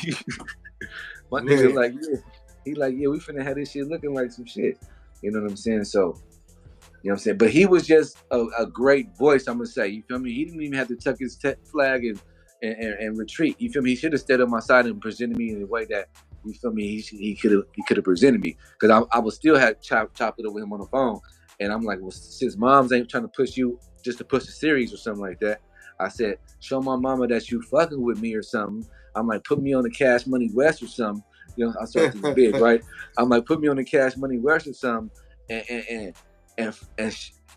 my nigga like, yeah. He like, yeah, we finna have this shit looking like some shit. You know what I'm saying? So, you know what I'm saying? But he was just a great voice, I'm gonna say. You feel me? He didn't even have to tuck his flag and retreat. You feel me? He should have stayed on my side and presented me in a way that, you feel me, he could have presented me. Because I would still have chopped it up with him on the phone. And I'm like, well, since moms ain't trying to push you just to push the series or something like that, I said, show my mama that you fucking with me or something. I'm like, put me on the Cash Money West or something. You know, I started to be big, right? I'm like, put me on the Cash Money West or something and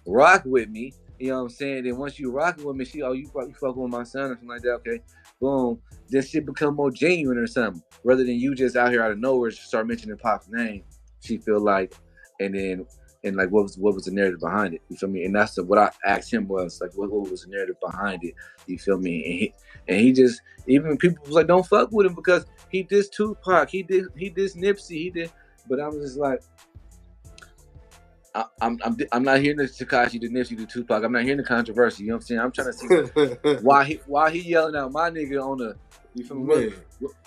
rock with me. You know what I'm saying? Then once you rocking with me, you fucking with my son or something like that, okay? Boom. This shit become more genuine or something. Rather than you just out here out of nowhere start mentioning Pop's name, she feel like, and like what was the narrative behind it? You feel me? And that's what I asked him was like, what was the narrative behind it? You feel me? And he just, even people was like, don't fuck with him because he dissed Tupac, he dissed Nipsey, he did. But I was just like, I'm not hearing the Tekashi, the Nipsey, the Tupac. I'm not hearing the controversy. You know what I'm saying? I'm trying to see why he yelling out my nigga on the, you feel me?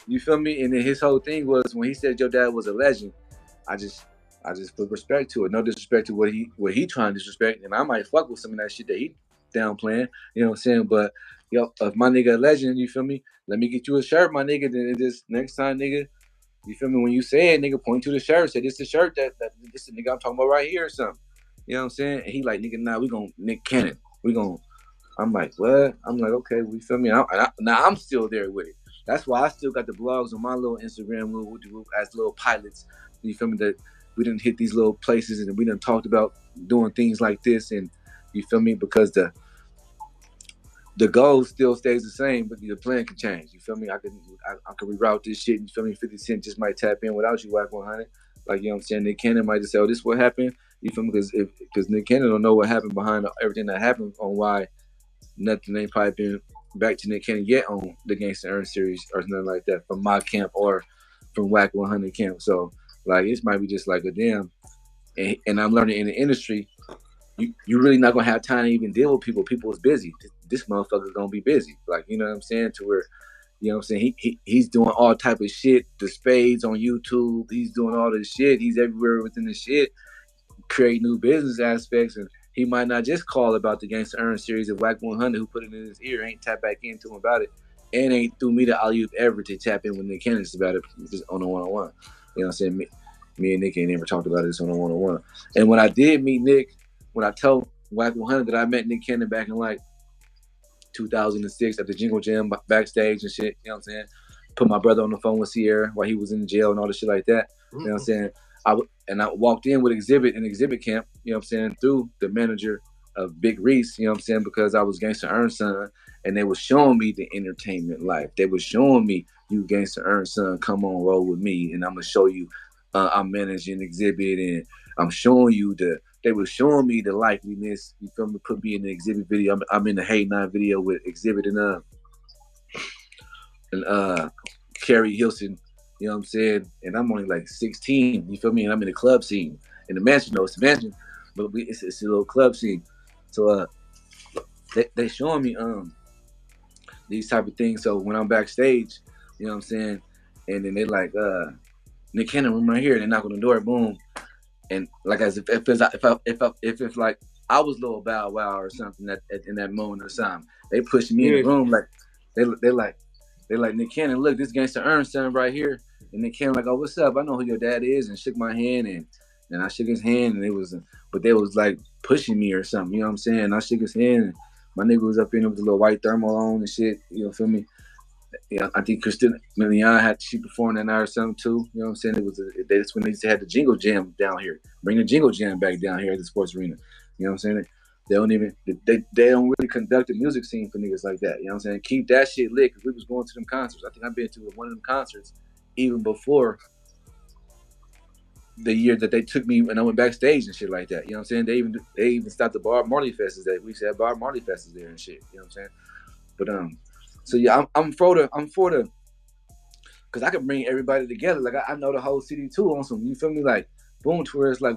You feel me? And then his whole thing was when he said your dad was a legend. I just put respect to it. No disrespect to what he trying to disrespect. And I might fuck with some of that shit that he downplaying. You know what I'm saying? But yo, if my nigga a legend, you feel me? Let me get you a shirt, my nigga. Then this next time, nigga. You feel me? When you say it, nigga, point to the shirt. Say, this the shirt that this the nigga I'm talking about right here or something. You know what I'm saying? And he like, nigga, nah, we gonna Nick Cannon. I'm like, what? I'm like, okay, we feel me? Now I'm still there with it. That's why I still got the blogs on my little Instagram as little pilots. You feel me? That we didn't hit these little places and we done talked about doing things like this. And you feel me? Because the goal still stays the same, but the plan can change. You feel me? I can reroute this shit. You feel me? 50 Cent just might tap in without you, WACK100. Like, you know what I'm saying? Nick Cannon might just say, oh, this is what happened. You feel me? Because Nick Cannon don't know what happened behind everything that happened on why nothing ain't probably been back to Nick Cannon yet on the GANGSTA ERN series or something like that from my camp or from WACK100 camp. So, like, it might be just like a damn. And I'm learning in the industry, you really not gonna have time to even deal with people. People is busy. This motherfucker's gonna be busy. Like, you know what I'm saying? To where, you know what I'm saying? He's doing all type of shit. The spades on YouTube. He's doing all this shit. He's everywhere within the shit. Create new business aspects, and he might not just call about the GANGSTA ERN series of WACK100 who put it in his ear, ain't tap back into him about it, and ain't threw me the alley-oop ever to tap in with Nick Cannon about it just on a one-on-one. You know what I'm saying? Me and Nick ain't never talked about this on a one-on-one. And when I did meet Nick, when I told WACK100 that I met Nick Cannon back in like 2006 at the Jingle Jam backstage and shit, you know what I'm saying? Put my brother on the phone with Sierra while he was in jail and all this shit like that. You know what I'm saying? I walked in with Exhibit in Exhibit camp, you know what I'm saying, through the manager of Big Reese, you know what I'm saying, because I was GANGSTA ERN son, and they was showing me the entertainment life. They was showing me, you GANGSTA ERN son, come on, roll with me, and I'm going to show you I'm managing Exhibit, and I'm showing you they were showing me the likeliness, you feel me, put me in the Exhibit video. I'm in the Hey 9 video with Exhibit and Carrie Hilson, you know what I'm saying? And I'm only like 16, you feel me? And I'm in the club scene. In the mansion, though, it's a mansion, but it's a little club scene. So they showing me these type of things. So when I'm backstage, you know what I'm saying? And then they like, Nick Cannon room right here, and they knock on the door, boom. And like as if like I was Lil Bow Wow or something in that moment or something. They pushed me in the room like they like Nick Cannon, look, this GANGSTA ERN son right here. And Nick Cannon like, oh, what's up? I know who your dad is, and shook my hand, and I shook his hand, and but they was like pushing me or something, you know what I'm saying? I shook his hand, and my nigga was up in there with a little white thermal on and shit, you know, feel me? Yeah, I think Christina Milian she performed that night or something too. You know what I'm saying? That's when they used to have the Jingle Jam down here. Bring the Jingle Jam back down here at the sports arena. You know what I'm saying? They don't really conduct the music scene for niggas like that. You know what I'm saying? Keep that shit lit because we was going to them concerts. I think I've been to one of them concerts even before the year that they took me and I went backstage and shit like that. You know what I'm saying? They even stopped the Bob Marley Fest that we used to have Bob Marley Fest there and shit. You know what I'm saying? But so yeah, I'm for the because I can bring everybody together. Like I know the whole city too on some. You feel me? Like boom, to where it's like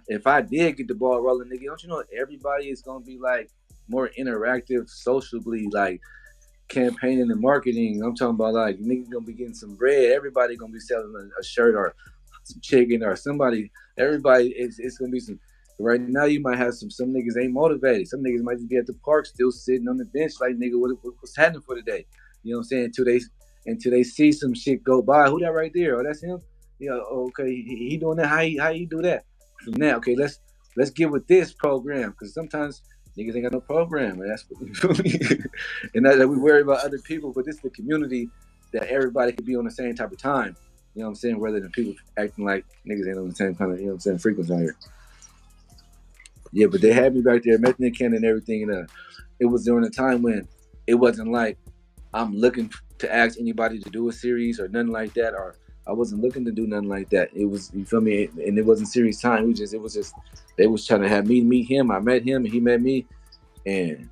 if I did get the ball rolling, nigga, don't you know everybody is gonna be like more interactive, sociably, like campaigning and marketing. I'm talking about like niggas gonna be getting some bread. Everybody gonna be selling a shirt or some chicken or somebody. Everybody, it's gonna be some. Right now, you might have some niggas ain't motivated. Some niggas might just be at the park still sitting on the bench like nigga, what's happening for the day? You know what I'm saying? Until they see some shit go by. Who that right there? Oh, that's him. Yeah. Okay. He doing that. How he do that? From now, okay. Let's get with this program because sometimes niggas ain't got no program, and that's what you feel me. And that we worry about other people, but this is the community that everybody could be on the same type of time. You know what I'm saying? Rather than people acting like niggas ain't on the same kind of, you know what I'm saying, frequency out here. Yeah, but they had me back there, met Nick Cannon and everything, and it was during a time when it wasn't like I'm looking to ask anybody to do a series or nothing like that, or I wasn't looking to do nothing like that. It was, you feel me, and it wasn't serious time. It was just they was trying to have me meet him. I met him, and he met me, and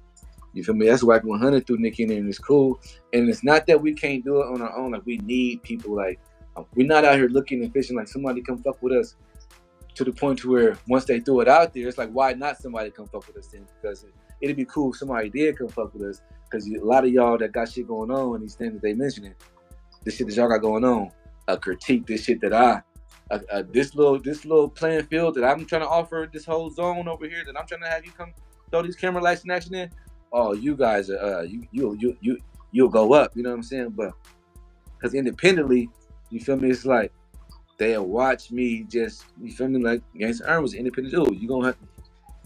you feel me? That's WACK100 through Nick Cannon, and it's cool. And it's not that we can't do it on our own. Like we need people. Like we're not out here looking and fishing like somebody come fuck with us. To the point to where once they threw it out there, it's like, why not somebody come fuck with us then? Because it'd be cool if somebody did come fuck with us. Because a lot of y'all that got shit going on, these things that they mentioning, this shit that y'all got going on, critique this shit that this little playing field that I'm trying to offer, this whole zone over here that I'm trying to have you come throw these camera lights in action in. Oh, you guys are you'll go up. You know what I'm saying? But because independently, you feel me? It's like they'll watch me just, you feel me, like Gangsta ERN was an independent dude. You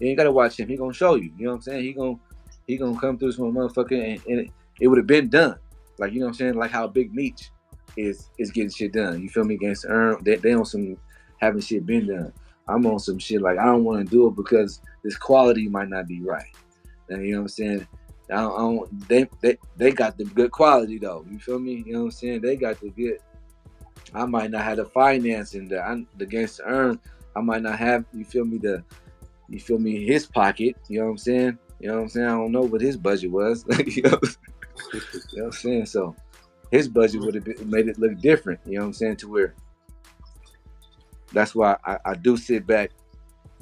ain't gotta watch him. He gonna show you. You know what I'm saying? He gonna come through this motherfucker and it would have been done. Like, you know what I'm saying? Like how Big Meech is getting shit done. You feel me? Gangsta ERN, they on some having shit been done. I'm on some shit like I don't want to do it because this quality might not be right. And you know what I'm saying? I don't, they got the good quality though. You feel me? You know what I'm saying? They got the good. I might not have the financing the Gangsta ERN. I might not have, you feel me, his pocket. You know what I'm saying? You know what I'm saying? I don't know what his budget was. You know what I'm saying? So his budget would have made it look different. You know what I'm saying? To where that's why I do sit back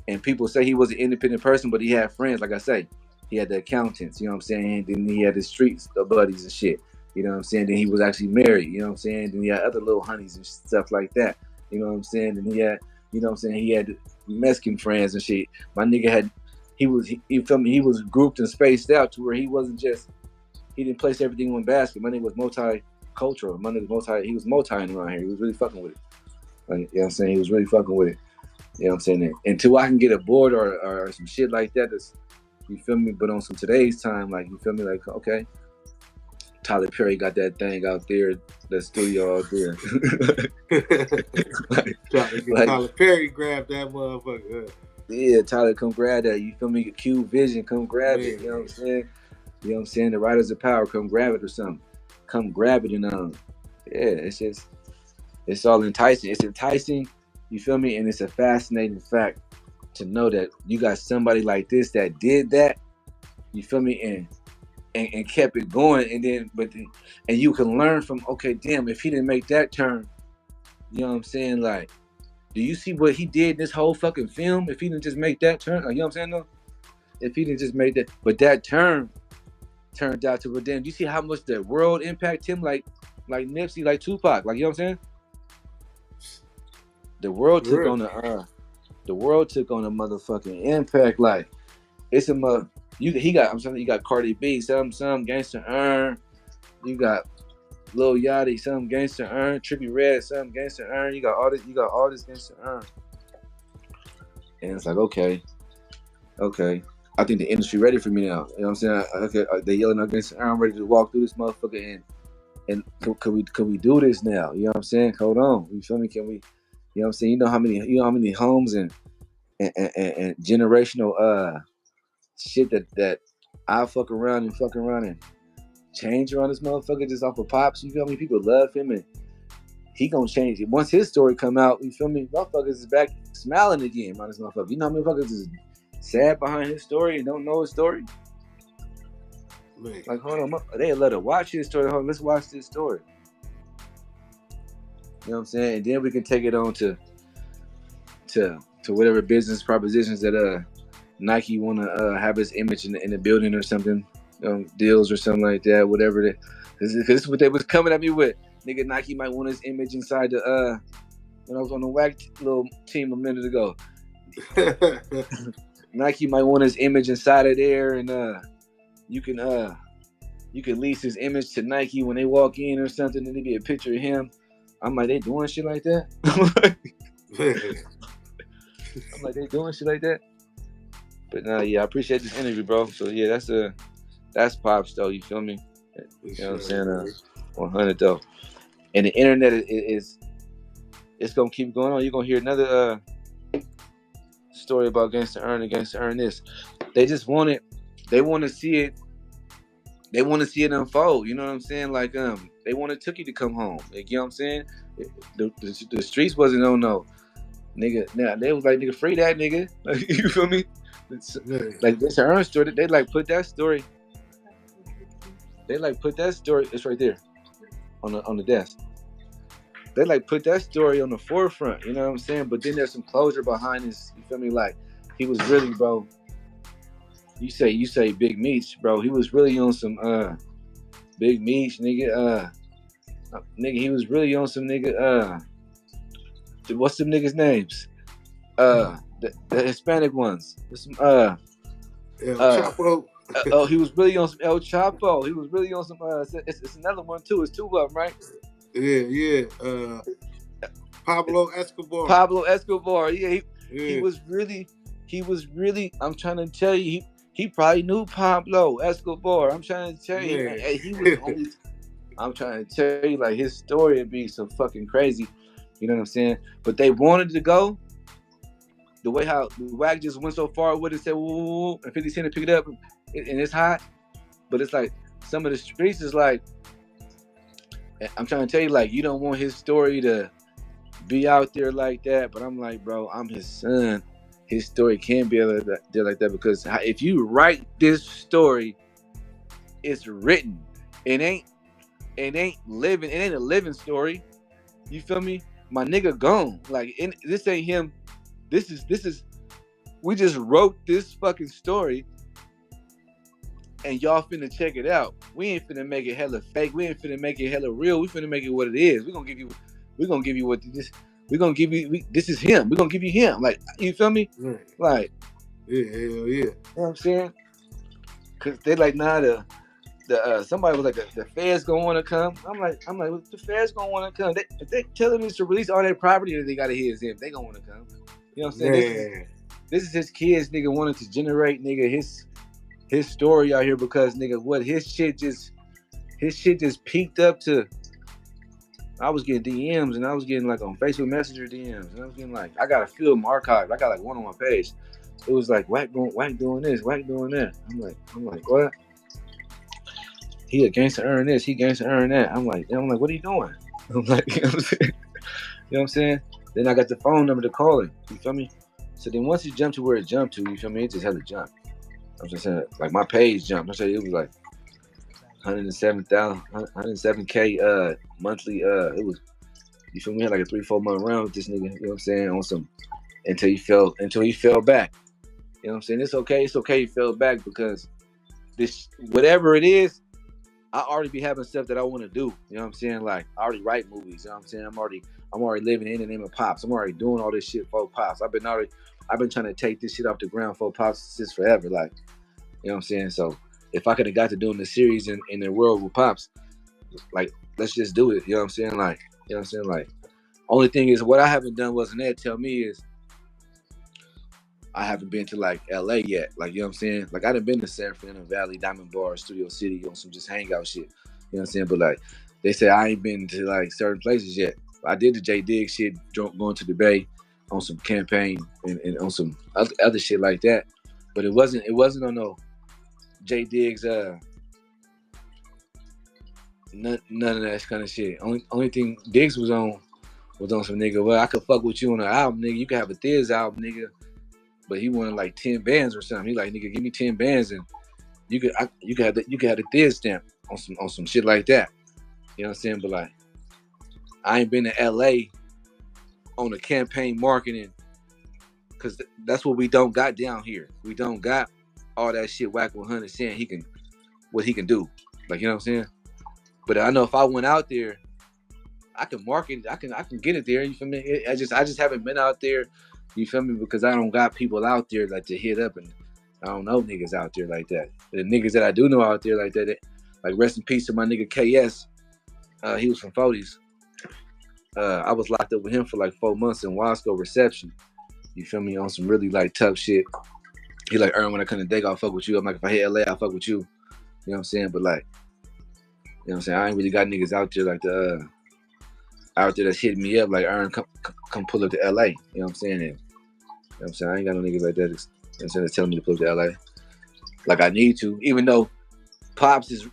and people say he was an independent person, but he had friends. Like I say, he had the accountants. You know what I'm saying? And then he had his street buddies and shit. You know what I'm saying? Then he was actually married. You know what I'm saying? Then he had other little honeys and stuff like that. You know what I'm saying? And he had, you know what I'm saying? He had Mexican friends and shit. My nigga had, he felt me, he was grouped and spaced out to where he wasn't just, he didn't place everything in one basket. My nigga was multicultural. My nigga was he was multi around here. He was really fucking with it. Like, you know what I'm saying? He was really fucking with it. You know what I'm saying? And until I can get a board or some shit like that, that's, you feel me? But on some today's time, like, you feel me? Like, okay, Tyler Perry got that thing out there, that studio out there. Tyler Perry grabbed that motherfucker. Yeah, Tyler, come grab that. You feel me? Q Vision, come grab it. You know what I'm saying? You know what I'm saying? The Writers of Power, come grab it or something. Come grab it and yeah, it's all enticing. It's enticing, you feel me? And it's a fascinating fact to know that you got somebody like this that did that, you feel me? And kept it going, and you can learn from, okay, damn, if he didn't make that turn, you know what I'm saying? Like, do you see what he did in this whole fucking film? If he didn't just make that turn, you know what I'm saying? No, if he didn't just make that, but that turn turned out to, but then do you see how much the world impact him? Like Nipsey, like Tupac, like, you know what I'm saying? The world took on a motherfucking impact. Like, it's a he got, I'm saying, you got Cardi B, some Gangsta ERN, you got Lil Yachty, some Gangsta ERN, Trippie Redd, some Gangsta ERN, you got all this Gangsta ERN. And it's like, okay. I think the industry ready for me now. You know what I'm saying? Okay, they yelling out Gangsta ERN, I'm ready to walk through this motherfucker and could we do this now? You know what I'm saying? Hold on. You feel me? Can we, you know what I'm saying? You know how many homes and generational shit that I fuck around and change around this motherfucker just off of Pops. You feel me? People love him and he gonna change it. Once his story come out, you feel me? Motherfuckers is back smiling again, man. This motherfucker. You know how many motherfuckers is sad behind his story and don't know his story? Man. Like, hold on, they let her watch his story. Hold on, let's watch this story. You know what I'm saying? And then we can take it on to whatever business propositions that Nike want to have his image in the building or something, deals or something like that, whatever. Because this is what they was coming at me with. Nigga, Nike might want his image inside the when I was on the WACK little team a minute ago. Nike might want his image inside of there, and you can lease his image to Nike when they walk in or something, and there be a picture of him. I'm like, they doing shit like that? I'm like, they doing shit like that? But yeah, I appreciate this interview, bro. So yeah, that's Pops though. You feel me? You know what I'm saying? 100 though. And the internet is it's gonna keep going on. You're gonna hear another story about Gangsta ERN and Gangsta ERN this. They just want it. They want to see it. They want to see it unfold. You know what I'm saying? Like they wanted Tookie to come home. Like, you know what I'm saying? The streets wasn't on no nigga. Now they was like, nigga, free that nigga. Like, you feel me? Like this ERN story. They like put that story. They like put that story. It's right there on the desk. They like put that story on the forefront. You know what I'm saying? But then there's some closure behind this. You feel me? Like he was really, bro. You say Big Meech, bro. He was really on some Big Meech, nigga. Nigga, he was really on some nigga. What's them niggas' names? The Hispanic ones. Some Chapo. He was really on some El Chapo. He was really on some. It's another one too. It's two of them, right? Yeah. Pablo Escobar. Pablo Escobar. Yeah, he was really. I'm trying to tell you, he probably knew Pablo Escobar. I'm trying to tell you, he was only. I'm trying to tell you, like, his story would be so fucking crazy. You know what I'm saying? But they wanted to go the way how the WACK just went so far with it, said, woo, and 50 Cent to pick it up, and it's hot. But it's like some of the streets is like, I'm trying to tell you, like, you don't want his story to be out there like that. But I'm like, bro, I'm his son. His story can't be there like that, because if you write this story, it's written. It ain't living. It ain't a living story. You feel me? My nigga gone. Like, this ain't him. This is. We just wrote this fucking story, and y'all finna check it out. We ain't finna make it hella fake. We ain't finna make it hella real. We finna make it what it is. We gonna give you what this. We gonna give you. This is him. We gonna give you him. Like, you feel me? Right. Like, yeah, hell yeah. You know what I'm saying? Cause they like, nah, the somebody was like, the feds gonna want to come. I'm like, well, the feds gonna want to come. If they telling us to release all their property that they gotta hear is him, they gonna want to come. You know what I'm saying? This is his kids, nigga, wanting to generate, nigga, his story out here, because, nigga, what his shit just peaked up to. I was getting DMs, and I was getting, like, on Facebook Messenger DMs, and I was getting, like, I got a few of them archived. I got, like, one on my page. It was like, WACK doing this, WACK doing that. I'm like, what? He a Gangsta ERN this, he Gangsta ERN that. I'm like, what are you doing? I'm like, you know what I'm saying? Then I got the phone number to call him. You feel me? So then once he jumped to where it jumped to, you feel me? It just had to jump. I'm just saying, like, my page jumped. I'm saying it was like 107K monthly. It was, you feel me? Had like a 3-4 month round with this nigga. You know what I'm saying? On some until he fell back. You know what I'm saying? It's okay he fell back, because this, whatever it is, I already be having stuff that I want to do. You know what I'm saying? Like, I already write movies. You know what I'm saying? I'm already living in the name of Pops. I'm already doing all this shit for Pops. I've been trying to take this shit off the ground for Pops since forever. Like, you know what I'm saying? So if I could have got to doing the series in the world with Pops, like, let's just do it. You know what I'm saying? Like, you know what I'm saying? Like, only thing is, what I haven't done wasn't that tell me is, I haven't been to, like, LA yet. Like, you know what I'm saying? Like, I done been to San Fernando Valley, Diamond Bar, Studio City on some just hangout shit. You know what I'm saying? But, like, they say I ain't been to, like, certain places yet. I did the J Diggs shit, going to the Bay on some campaign and on some other shit like that. But it wasn't on no J Diggs, none of that kind of shit. Only thing Diggs was on was on some nigga. Well, I could fuck with you on an album, nigga. You could have a Thiz album, nigga. But he wanted like 10 bands or something. He like, nigga, give me 10 bands and you could have the Thiz stamp on some shit like that. You know what I'm saying? But like, I ain't been to LA on the campaign marketing because that's what we don't got down here. We don't got all that shit WACK100 saying what he can do. Like, you know what I'm saying? But I know if I went out there, I can market it. I can get it there. You feel me? I just haven't been out there. You feel me? Because I don't got people out there like to hit up, and I don't know niggas out there like that. The niggas that I do know out there like that, like rest in peace to my nigga KS. He was from 40s. I was locked up with him for like 4 months in Wasco reception. You feel me? On some really like tough shit. He like, Ern, when I come to Dig, I'll fuck with you. I'm like, if I hit LA, I'll fuck with you. You know what I'm saying? But like, you know what I'm saying? I ain't really got niggas out there like out there that's hitting me up like, Ern, come pull up to LA. You know what I'm saying? And, you know what I'm saying? I ain't got no niggas like that instead of telling me to pull up to LA. Like I need to, even though Pops is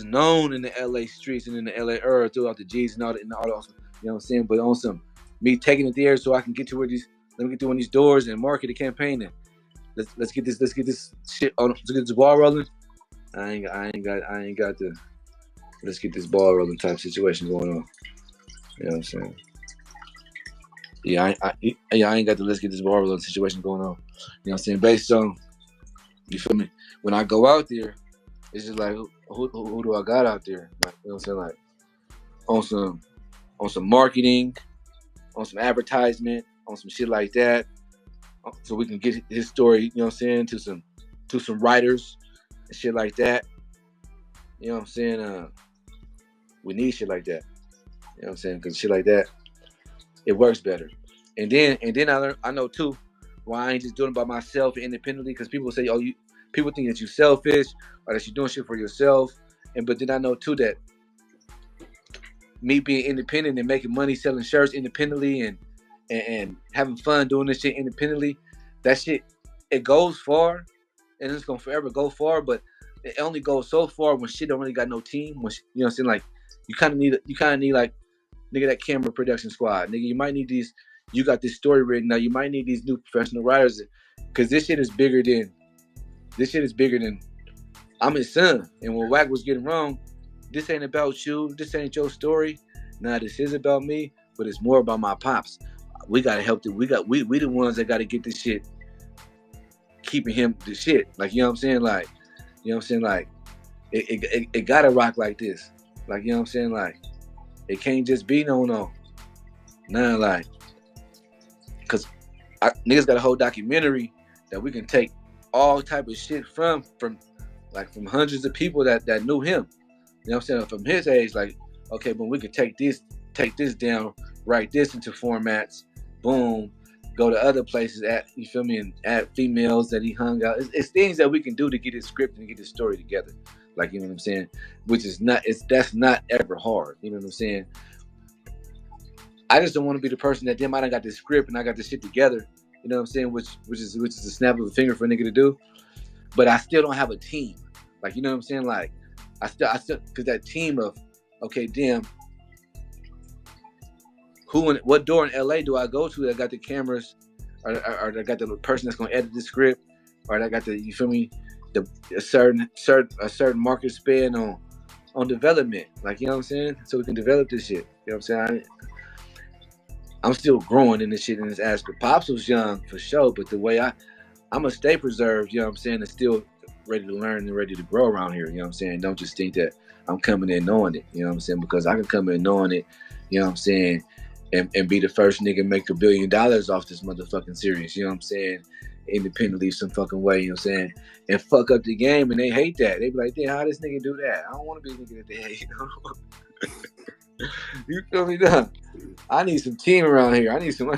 known in the LA streets and in the LA throughout the G's and all that, you know what I'm saying? But on some me taking it there so I can get to where let me get to one of these doors and market the campaign and let's get this shit on, let's get this ball rolling. I ain't got the let's get this ball rolling type situation going on. You know what I'm saying? Yeah, I ain't got the let's get this ball rolling situation going on. You know what I'm saying? Based on, you feel me? When I go out there, it's just like who do I got out there? Like, you know what I'm saying? Like on some marketing, on some advertisement, on some shit like that, so we can get his story. You know what I'm saying? To some writers and shit like that. You know what I'm saying? We need shit like that. You know what I'm saying? Because shit like that, it works better. And then I know too why I ain't just doing it by myself independently. Because people say, people think that you selfish or that you're doing shit for yourself. But then I know too that me being independent and making money selling shirts independently and having fun doing this shit independently, that shit, it goes far and it's gonna forever go far. But it only goes so far when shit don't really got no team. When you know what I'm saying? Like you kind of need like, nigga, that camera production squad. Nigga, you might need these. You got this story written now. You might need these new professional writers, because this shit is bigger than. I'm his son, and when Wack was getting wrong, this ain't about you. This ain't your story. Nah, this is about me, but it's more about my pops. We gotta help we the ones that gotta get this shit, keeping him the shit. Like, you know what I'm saying? Like, you know what I'm saying? Like, it gotta rock like this. Like, you know what I'm saying? Like, it can't just be no. Nah, like, cause niggas got a whole documentary that we can take all type of shit from hundreds of people that knew him. You know what I'm saying? From his age, like, okay, but we could take this down, write this into formats, boom, go to other places, you feel me, and add females that he hung out. It's things that we can do to get his script and get his story together. Like, you know what I'm saying? Which is that's not ever hard. You know what I'm saying? I just don't want to be the person that damn, I done got this script and I got this shit together. You know what I'm saying? Which is a snap of a finger for a nigga to do. But I still don't have a team. Like, you know what I'm saying? Like, I still, because that team of, okay, damn, what door in LA do I go to that got the cameras, or that got the person that's gonna edit the script, or that got the, you feel me, a certain market span on development. Like, you know what I'm saying? So we can develop this shit. You know what I'm saying? I'm still growing in this shit in this aspect. Pops was young for sure, but the way I'm gonna stay preserved, you know what I'm saying, and still ready to learn and ready to grow around here. You know what I'm saying? Don't just think that I'm coming in knowing it. You know what I'm saying? Because I can come in knowing it, you know what I'm saying, and be the first nigga make $1 billion off this motherfucking series. You know what I'm saying? Independently some fucking way, you know what I'm saying? And fuck up the game, and they hate that. They be like, damn, how this nigga do that? I don't want to be a nigga that they hate. You feel me? Now, I need some team around here. I need some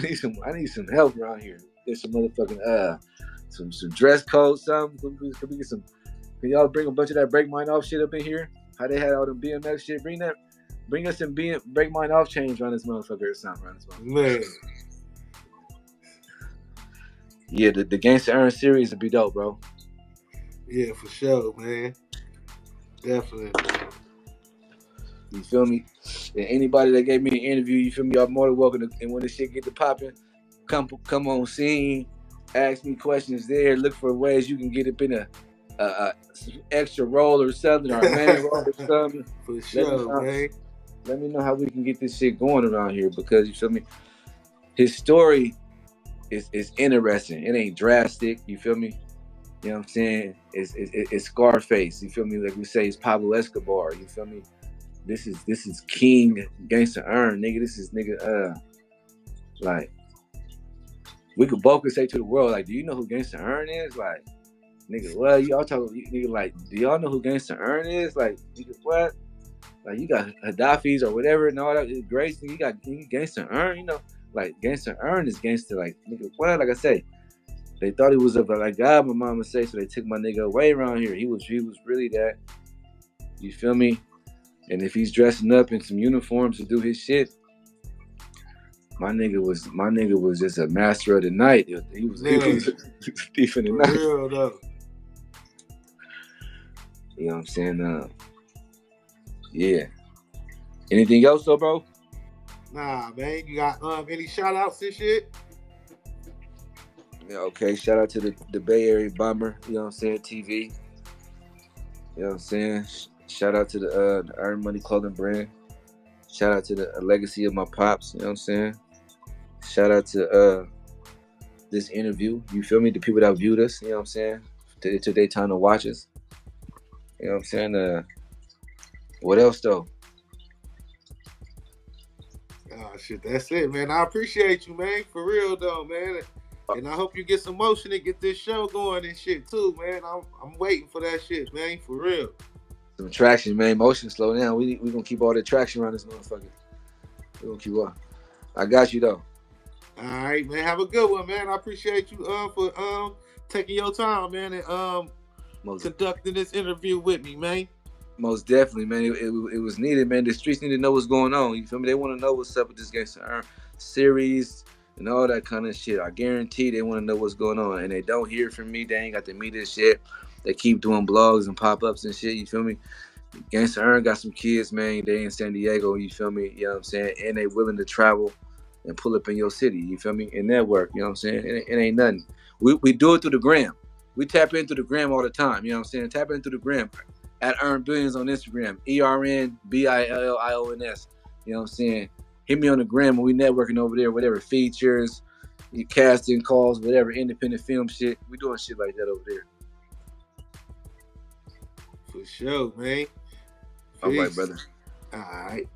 help around here. Get some motherfucking some dress code, something. Can we get some? Can y'all bring a bunch of that break mine off shit up in here? How they had all the BMX shit? Bring us some break mine off change around this motherfucker or something around this motherfucker. Man. Yeah, the GANGSTA ERN series would be dope, bro. Yeah, for sure, man. Definitely. You feel me? And anybody that gave me an interview, you feel me? Y'all more than welcome to, and when the shit get to popping, come on scene, ask me questions there, look for ways you can get up in a extra role or something, or a main role or something. For sure, man. Let me know how we can get this shit going around here, because you feel me? His story is interesting. It ain't drastic, you feel me? You know what I'm saying? It's Scarface, you feel me? Like we say, it's Pablo Escobar, you feel me? This is King Gangsta ERN, nigga. This is nigga. Like, we could both say to the world, like, do you know who Gangsta ERN is? Like, nigga, what y'all talking? Nigga, like, do y'all know who Gangsta ERN is? Like, nigga, what? Like, you got Gaddafi's or whatever and all that. Grace, nigga, you got Gangsta ERN. You know, like Gangsta ERN is gangsta. Like, nigga, what? Like I say, they thought he was a like God. My mama say, so they took my nigga away around here. He was really that. You feel me? And if he's dressing up in some uniforms to do his shit, my nigga was just a master of the night. He was a thief in the night. For real though. You know what I'm saying? Yeah. Anything else though, bro? Nah, man. You got any shout outs and shit? Yeah, okay. Shout out to the Bay Area Bomber, you know what I'm saying, TV. You know what I'm saying? Shout out to the Earn Money clothing brand. Shout out to the legacy of my pops, you know what I'm saying? Shout out to this interview, you feel me? The people that viewed us, you know what I'm saying? They took their time to watch us. You know what I'm saying? What else though? Oh shit, that's it, man. I appreciate you, man. For real though, man. And I hope you get some motion and get this show going and shit too, man. I'm waiting for that shit, man. For real. Some traction, man. Motion slow down. We gonna keep all the traction around this motherfucker. We gonna keep on. I got you though. All right, man. Have a good one, man. I appreciate you for taking your time, man, and conducting this interview with me, man. Most definitely, man. It was needed, man. The streets need to know what's going on. You feel me? They want to know what's up with this Gangsta ERN series and all that kind of shit. I guarantee they want to know what's going on, and they don't hear from me. They ain't got the media shit. They keep doing blogs and pop-ups and shit. You feel me? Gangsta ERN got some kids, man. They in San Diego. You feel me? You know what I'm saying? And they willing to travel and pull up in your city. You feel me? And network. You know what I'm saying? It ain't nothing. We do it through the gram. We tap into the gram all the time. You know what I'm saying? Tap into the gram. At Earn Billions on Instagram, ERNBILLIONS. You know what I'm saying? Hit me on the gram when we networking over there, whatever features, casting calls, whatever independent film shit. We doing shit like that over there. For sure, man. Peace. All right, brother. All right.